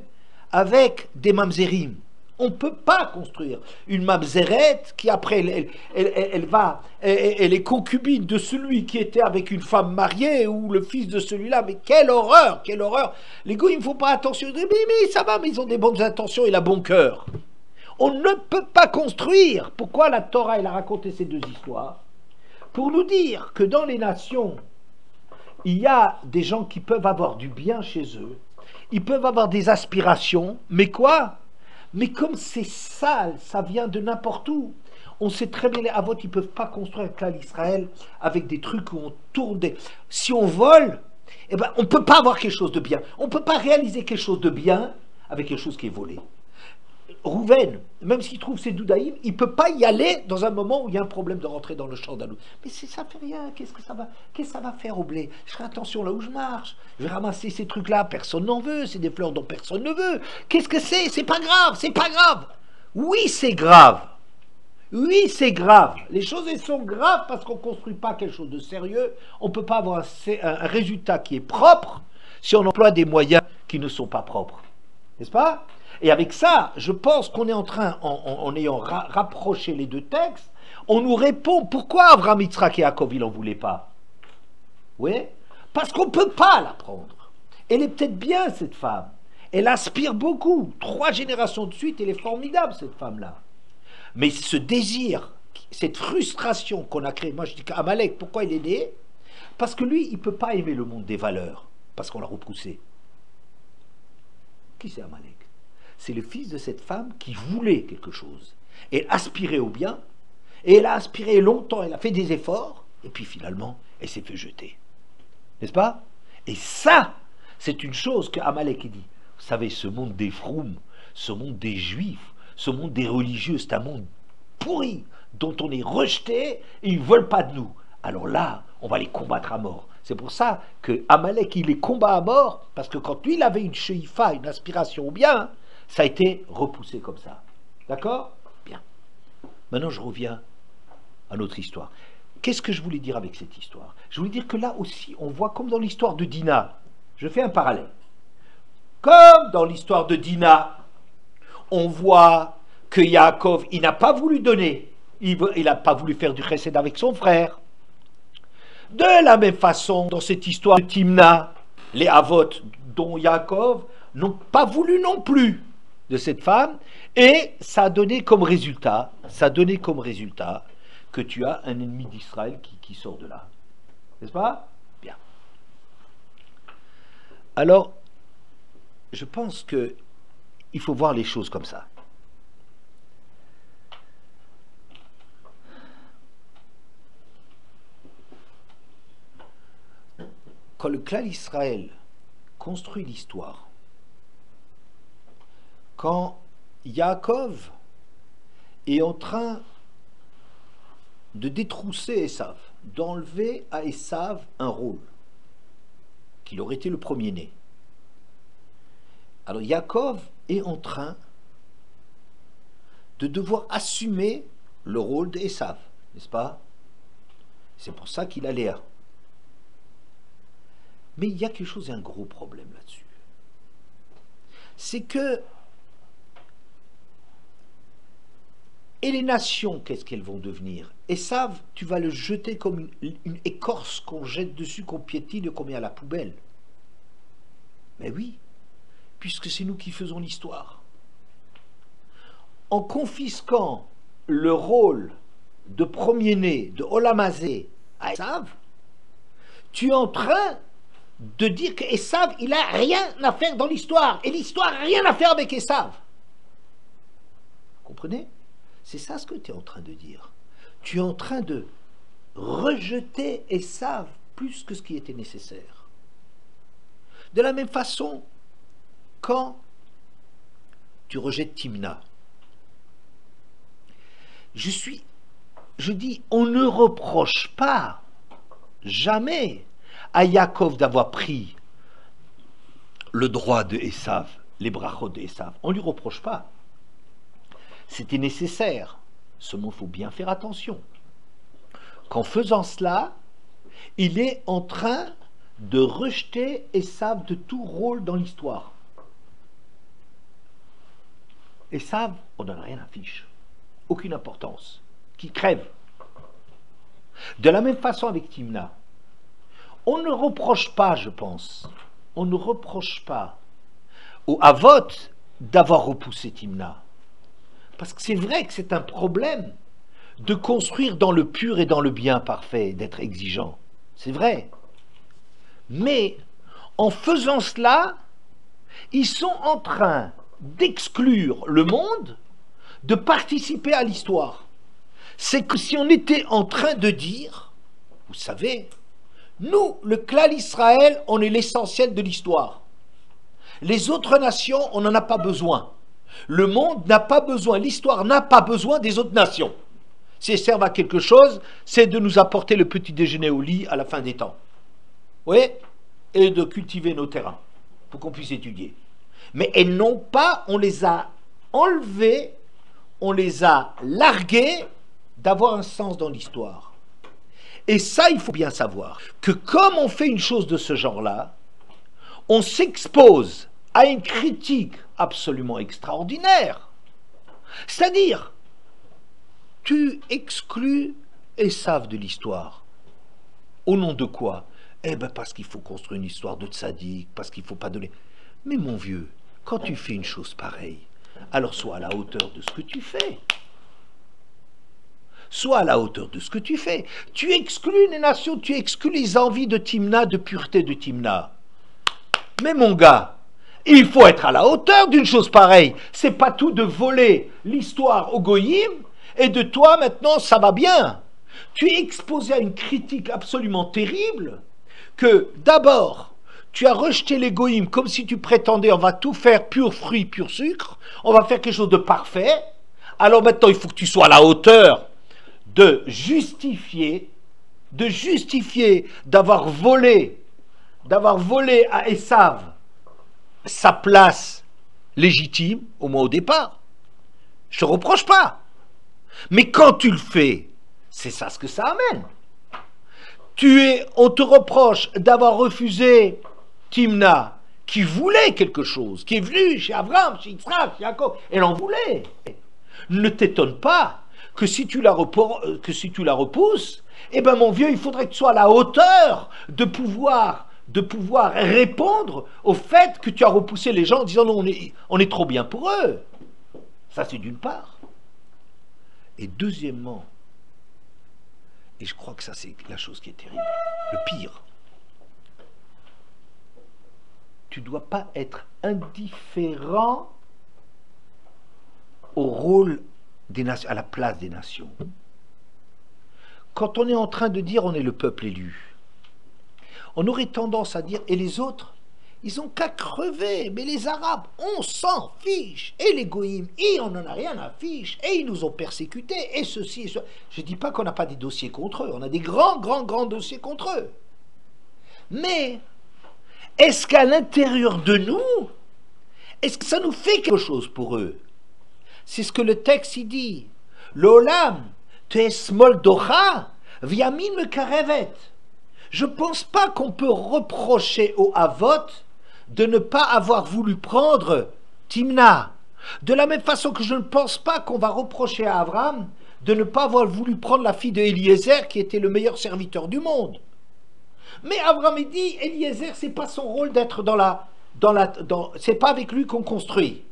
avec des mamzerim. On ne peut pas construire une mamzeret qui après elle est concubine de celui qui était avec une femme mariée ou le fils de celui-là. Mais quelle horreur, quelle horreur. Les gars, il ne faut pas attention. Mais ça va, mais ils ont des bonnes intentions et la bon cœur. On ne peut pas construire. Pourquoi la Torah elle a raconté ces deux histoires? Pour nous dire que dans les nations, il y a des gens qui peuvent avoir du bien chez eux, ils peuvent avoir des aspirations, mais quoi? Mais comme c'est sale, ça vient de n'importe où. On sait très bien, les Havot, ils ne peuvent pas construire un clan Israël avec des trucs où on tourne des... Si on vole, eh ben, on ne peut pas avoir quelque chose de bien. On ne peut pas réaliser quelque chose de bien avec quelque chose qui est volé. Rouven, même s'il trouve ses doudaïm, il ne peut pas y aller dans un moment où il y a un problème de rentrer dans le champ d'un autre. Mais ça ne fait rien, qu'est-ce que ça va faire au blé? Je ferai attention là où je marche, je vais ramasser ces trucs-là, personne n'en veut, c'est des fleurs dont personne ne veut. Qu'est-ce que c'est? C'est pas grave, c'est pas grave. Oui, c'est grave. Oui, c'est grave. Les choses, elles sont graves parce qu'on ne construit pas quelque chose de sérieux. On ne peut pas avoir un résultat qui est propre si on emploie des moyens qui ne sont pas propres. N'est-ce pas? Et avec ça, je pense qu'on est en train, en ayant rapproché les deux textes, on nous répond pourquoi Abraham, Yitzhak et Yaakov, ils n'en voulaient pas. Oui, parce qu'on ne peut pas la prendre. Elle est peut-être bien, cette femme. Elle aspire beaucoup. 3 générations de suite, elle est formidable, cette femme-là. Mais ce désir, cette frustration qu'on a créée, moi je dis qu'Amalek, pourquoi il est né? Parce que lui, il ne peut pas aimer le monde des valeurs, parce qu'on l'a repoussé. Qui c'est Amalek? C'est le fils de cette femme qui voulait quelque chose. Elle aspirait au bien, et elle a aspiré longtemps, elle a fait des efforts, et puis finalement, elle s'est fait jeter. N'est-ce pas? Et ça, c'est une chose que Amalek dit. Vous savez, ce monde des froums, ce monde des juifs, ce monde des religieux, c'est un monde pourri, dont on est rejeté, et ils ne veulent pas de nous. Alors là, on va les combattre à mort. C'est pour ça que Amalek, il les combat à mort, parce que quand lui, il avait une sheifa, une aspiration au bien, ça a été repoussé comme ça. D'accord? Bien. Maintenant, je reviens à notre histoire. Qu'est-ce que je voulais dire avec cette histoire? Je voulais dire que là aussi, on voit comme dans l'histoire de Dina. Je fais un parallèle. Comme dans l'histoire de Dina, on voit que Yaakov, il n'a pas voulu donner, il n'a pas voulu faire du chesed avec son frère. De la même façon, dans cette histoire de Timna, les Havot dont Yaakov n'ont pas voulu non plus de cette femme, et ça a donné comme résultat, que tu as un ennemi d'Israël qui sort de là. N'est-ce pas? Bien. Alors, je pense que il faut voir les choses comme ça. Quand le clan Israël construit l'histoire, quand Yaakov est en train de détrousser Esav, d'enlever à Esav un rôle, qu'il aurait été le premier-né. Alors Yaakov est en train de devoir assumer le rôle d'Esav, n'est-ce pas? C'est pour ça qu'il a Léa. Mais il y a quelque chose, un gros problème là-dessus. C'est que, et les nations, qu'est-ce qu'elles vont devenir? Esav, tu vas le jeter comme une écorce qu'on jette dessus, qu'on piétine et qu'on met à la poubelle. Mais oui, puisque c'est nous qui faisons l'histoire. En confisquant le rôle de premier-né, de Olamazé à Esav, tu es en train de dire que Esav, il n'a rien à faire dans l'histoire, et l'histoire n'a rien à faire avec Esav. Vous comprenez? C'est ça ce que tu es en train de dire. Tu es en train de rejeter Esav plus que ce qui était nécessaire. De la même façon, quand tu rejettes Timna, je dis, on ne reproche pas jamais à Yaakov d'avoir pris le droit de Esav, les brachot de Esav. On ne lui reproche pas. C'était nécessaire. Seulement, il faut bien faire attention. Qu'en faisant cela, il est en train de rejeter Esav de tout rôle dans l'histoire. Esav, on n'en a rien à fiche. Aucune importance. Qui crève. De la même façon avec Timna. On ne reproche pas, je pense, on ne reproche pas aux Havot d'avoir repoussé Timna. Parce que c'est vrai que c'est un problème de construire dans le pur et dans le bien parfait, d'être exigeant. C'est vrai. Mais en faisant cela, ils sont en train d'exclure le monde de participer à l'histoire. C'est que si on était en train de dire, vous savez, nous, le clan Israël, on est l'essentiel de l'histoire. Les autres nations, on n'en a pas besoin. Le monde n'a pas besoin, l'histoire n'a pas besoin des autres nations. Si elles servent à quelque chose, c'est de nous apporter le petit déjeuner au lit à la fin des temps. Oui, et de cultiver nos terrains pour qu'on puisse étudier. Mais elles n'ont pas, on les a enlevées, on les a larguées d'avoir un sens dans l'histoire. Et ça, il faut bien savoir que comme on fait une chose de ce genre-là, on s'expose à une critique absolument extraordinaire. C'est-à-dire, tu exclus Esav de l'histoire. Au nom de quoi? Eh bien, parce qu'il faut construire une histoire de tzaddik, parce qu'il ne faut pas donner... Mais mon vieux, quand tu fais une chose pareille, alors sois à la hauteur de ce que tu fais. Sois à la hauteur de ce que tu fais. Tu exclus les nations, tu exclus les envies de Timna, de pureté de Timna. Mais mon gars, il faut être à la hauteur d'une chose pareille. C'est pas tout de voler l'histoire au goyim et de toi maintenant ça va bien. Tu es exposé à une critique absolument terrible que d'abord tu as rejeté les goyim comme si tu prétendais on va tout faire pur fruit, pur sucre, on va faire quelque chose de parfait. Alors maintenant il faut que tu sois à la hauteur de justifier d'avoir volé à Esav sa place légitime, au moins au départ. Je ne reproche pas. Mais quand tu le fais, c'est ça ce que ça amène. On te reproche d'avoir refusé Timna, qui voulait quelque chose, qui est venu chez Abraham, chez Yitzhak, chez Jacob, elle en voulait. Ne t'étonne pas que si tu la repousses, eh ben mon vieux, il faudrait que tu sois à la hauteur de pouvoir répondre au fait que tu as repoussé les gens en disant non, on est trop bien pour eux. Ça, c'est d'une part. Et deuxièmement, et je crois que ça, c'est la chose qui est terrible, le pire, tu ne dois pas être indifférent au rôle des nations, à la place des nations. Quand on est en train de dire on est le peuple élu, on aurait tendance à dire, et les autres, ils ont qu'à crever, mais les Arabes, on s'en fiche, et les Goïms, on n'en a rien à fiche, et ils nous ont persécutés, et ceci, et cela. Je ne dis pas qu'on n'a pas des dossiers contre eux, on a des grands dossiers contre eux. Mais, est-ce qu'à l'intérieur de nous, est-ce que ça nous fait quelque chose pour eux? C'est ce que le texte y dit. L'olam, te'esmol docha, v'yamin mekarevet. Je ne pense pas qu'on peut reprocher au Havot de ne pas avoir voulu prendre Timna. De la même façon que je ne pense pas qu'on va reprocher à Abraham de ne pas avoir voulu prendre la fille de Eliezer qui était le meilleur serviteur du monde. Mais Abraham dit, Eliezer, c'est pas son rôle d'être c'est pas avec lui qu'on construit.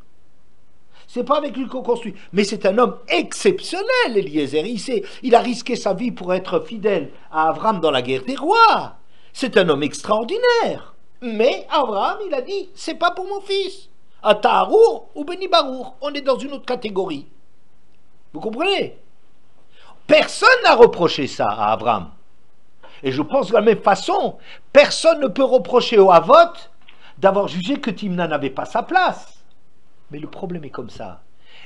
C'est pas avec lui qu'on construit. Mais c'est un homme exceptionnel, Eliezer. Il a risqué sa vie pour être fidèle à Abraham dans la guerre des rois. C'est un homme extraordinaire. Mais Abraham, il a dit, c'est pas pour mon fils. À Taharour ou Beni Barour. On est dans une autre catégorie. Vous comprenez? Personne n'a reproché ça à Abraham. Et je pense de la même façon, personne ne peut reprocher au Havot d'avoir jugé que Timna n'avait pas sa place. Mais le problème est comme ça.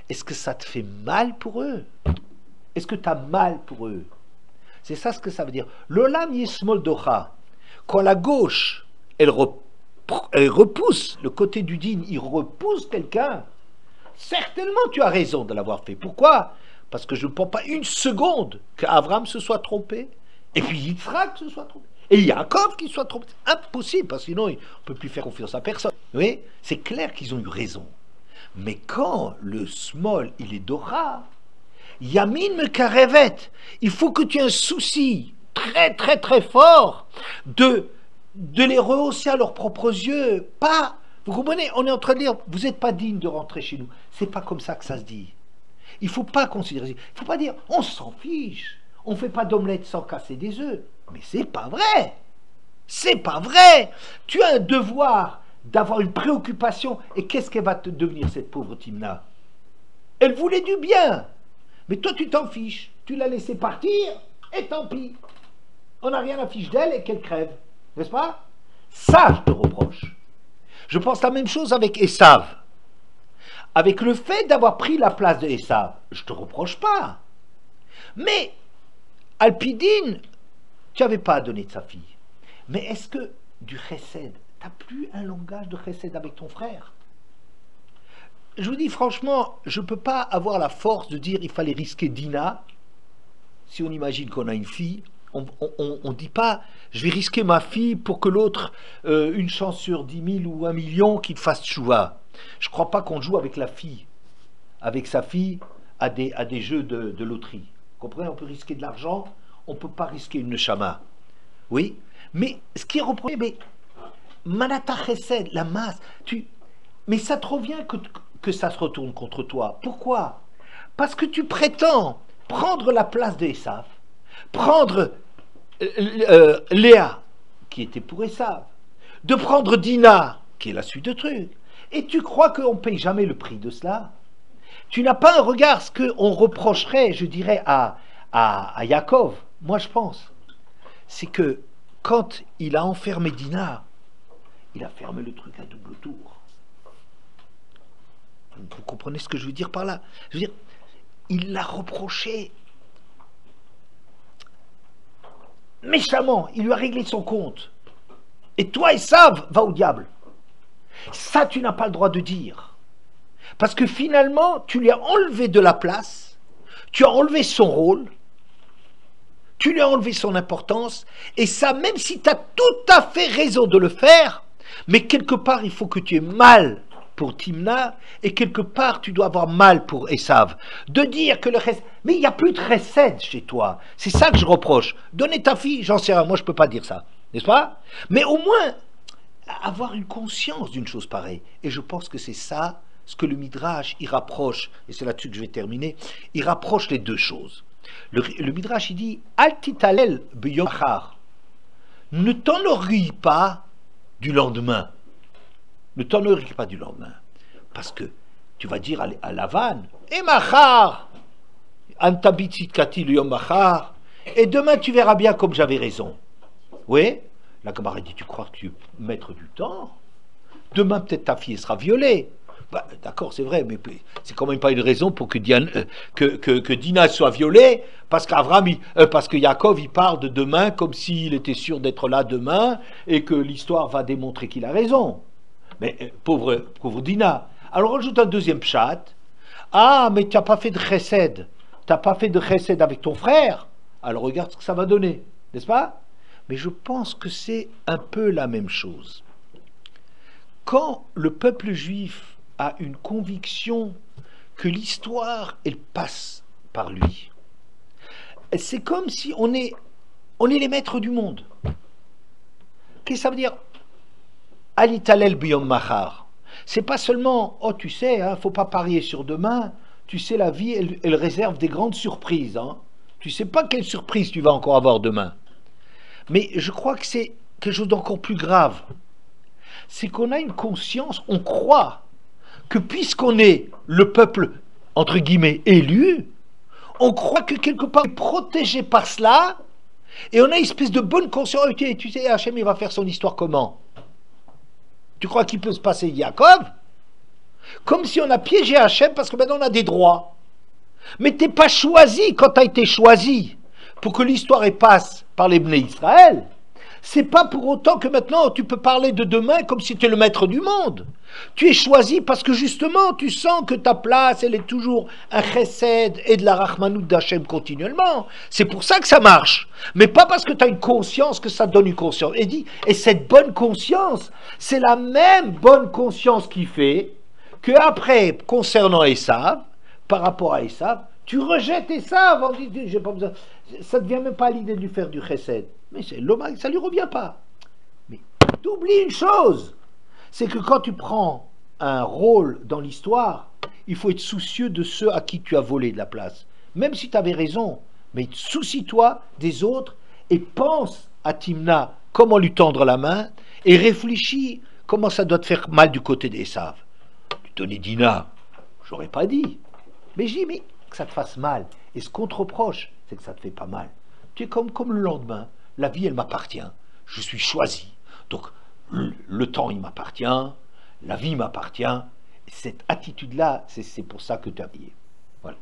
Est-ce que ça te fait mal pour eux? Est-ce que tu as mal pour eux? C'est ça ce que ça veut dire. L'olam yismol docha. Quand la gauche, elle repousse le côté du digne, il repousse quelqu'un, certainement tu as raison de l'avoir fait. Pourquoi? Parce que je ne pense pas une seconde qu'Abraham se soit trompé, et puis Yitzhak se soit trompé, et Yaakov qui soit trompé. Impossible, parce que sinon on ne peut plus faire confiance à personne. Vous voyez? C'est clair qu'ils ont eu raison. Mais quand le small, il est Dora, Yamin me karevet, il faut que tu aies un souci très très très fort de les rehausser à leurs propres yeux. Pas, vous comprenez, on est en train de dire, vous n'êtes pas digne de rentrer chez nous. C'est pas comme ça que ça se dit. Il ne faut pas considérer, il ne faut pas dire, on s'en fiche, on ne fait pas d'omelette sans casser des œufs. Mais c'est pas vrai. C'est pas vrai. Tu as un devoir d'avoir une préoccupation. Et qu'est-ce qu'elle va te devenir, cette pauvre Timna? Elle voulait du bien. Mais toi, tu t'en fiches. Tu l'as laissé partir, et tant pis. On n'a rien à fiche d'elle et qu'elle crève. N'est-ce pas? Ça, je te reproche. Je pense la même chose avec Esav. Avec le fait d'avoir pris la place de Esav, je ne te reproche pas. Mais, Alpidine, tu n'avais pas à donner de sa fille. Mais est-ce que du chesed, tu n'as plus un langage de chesed avec ton frère? Je vous dis franchement, je ne peux pas avoir la force de dire il fallait risquer Dina. Si on imagine qu'on a une fille, on ne dit pas je vais risquer ma fille pour que l'autre, une chance sur 10 000 ou 1 million, qu'il fasse chouva. Je ne crois pas qu'on joue avec la fille, avec sa fille, à des jeux de loterie. Vous comprenez? On peut risquer de l'argent, on ne peut pas risquer une neshama. Oui? Mais ce qui est reproché, mais Manata Chesed, la masse, mais ça te revient que ça se retourne contre toi. Pourquoi? Parce que tu prétends prendre la place de Esav, prendre Léa, qui était pour Esav, de prendre Dina, qui est la suite de trucs, et tu crois qu'on ne paye jamais le prix de cela? Tu n'as pas un regard, ce qu'on reprocherait, je dirais, à Yaakov, moi je pense, c'est que quand il a enfermé Dina, il a fermé le truc à double tour. Vous comprenez ce que je veux dire par là? Je veux dire, il l'a reproché méchamment, il lui a réglé son compte. Et toi, Esav, va au diable. Ça, tu n'as pas le droit de dire. Parce que finalement, tu lui as enlevé de la place, tu as enlevé son rôle, tu lui as enlevé son importance, et ça, même si tu as tout à fait raison de le faire, Mais quelque part, il faut que tu aies mal pour Timna, et quelque part, tu dois avoir mal pour Esav. De dire que le chesed... Mais il n'y a plus de chesed chez toi. C'est ça que je reproche. Donner ta fille, j'en sais rien, moi je ne peux pas dire ça. N'est-ce pas? Mais au moins, avoir une conscience d'une chose pareille. Et je pense que c'est ça, ce que le Midrash, il rapproche, et c'est là-dessus que je vais terminer, il rapproche les deux choses. Le Midrash, il dit, Al titalel b'yom achar. Ne t'enorgueillis pas du lendemain. Ne t'enorgueillis pas du lendemain. Parce que tu vas dire à Lavan, et machar, antabitzikati le yom machar, et demain tu verras bien comme j'avais raison. Oui, la camarade dit, tu crois que tu peux mettre du temps? Demain peut-être ta fille sera violée. Bah, d'accord, c'est vrai, mais c'est quand même pas une raison pour que Dina soit violée, parce parce que Yaakov il parle de demain comme s'il était sûr d'être là demain et que l'histoire va démontrer qu'il a raison. Mais pauvre Dina. Alors on ajoute un deuxième pshat. Ah, mais tu n'as pas fait de chesed. Tu n'as pas fait de chesed avec ton frère. Alors regarde ce que ça va donner, n'est-ce pas? Mais je pense que c'est un peu la même chose. Quand le peuple juif a une conviction que l'histoire, elle passe par lui. C'est comme si on est les maîtres du monde. Qu'est-ce que ça veut dire? Alitalel biyom machar. C'est pas seulement, oh tu sais, faut pas parier sur demain, tu sais la vie, elle réserve des grandes surprises. Tu sais pas quelle surprise tu vas encore avoir demain. Mais je crois que c'est quelque chose d'encore plus grave. C'est qu'on a une conscience, on croit que puisqu'on est le peuple, entre guillemets, élu, on croit que quelque part on est protégé par cela, et on a une espèce de bonne conscience. Tu sais, Hachem, il va faire son histoire comment? Tu crois qu'il peut se passer Yaakov? Comme si on a piégé Hachem parce que maintenant on a des droits. Mais t'es pas choisi quand tu as été choisi pour que l'histoire passe par les Bnei Israël. C'est pas pour autant que maintenant tu peux parler de demain comme si tu es le maître du monde. Tu es choisi parce que justement tu sens que ta place elle est toujours un chesed et de la rachmanout d'Hachem continuellement. C'est pour ça que ça marche. Mais pas parce que tu as une conscience que ça donne une conscience. Et cette bonne conscience, c'est la même bonne conscience qui fait que après, concernant Esav, par rapport à Esav, tu rejettes Esav en disant j'ai pas besoin. Ça ne vient même pas à l'idée de lui faire du chesed. Mais l'homme, ça ne lui revient pas. Mais tu oublies une chose, c'est que quand tu prends un rôle dans l'histoire, il faut être soucieux de ceux à qui tu as volé de la place. Même si tu avais raison, mais soucie-toi des autres et pense à Timna, comment lui tendre la main, et réfléchis comment ça doit te faire mal du côté d'Esav. Tu donnais Dina, j'aurais pas dit. Mais je dis, mais que ça te fasse mal. Et ce qu'on te reproche, c'est que ça te fait pas mal. Tu es comme le lendemain. La vie, elle m'appartient. Je suis choisi. Donc, le temps, il m'appartient. La vie m'appartient. Cette attitude-là, c'est pour ça que tu as dit. Voilà.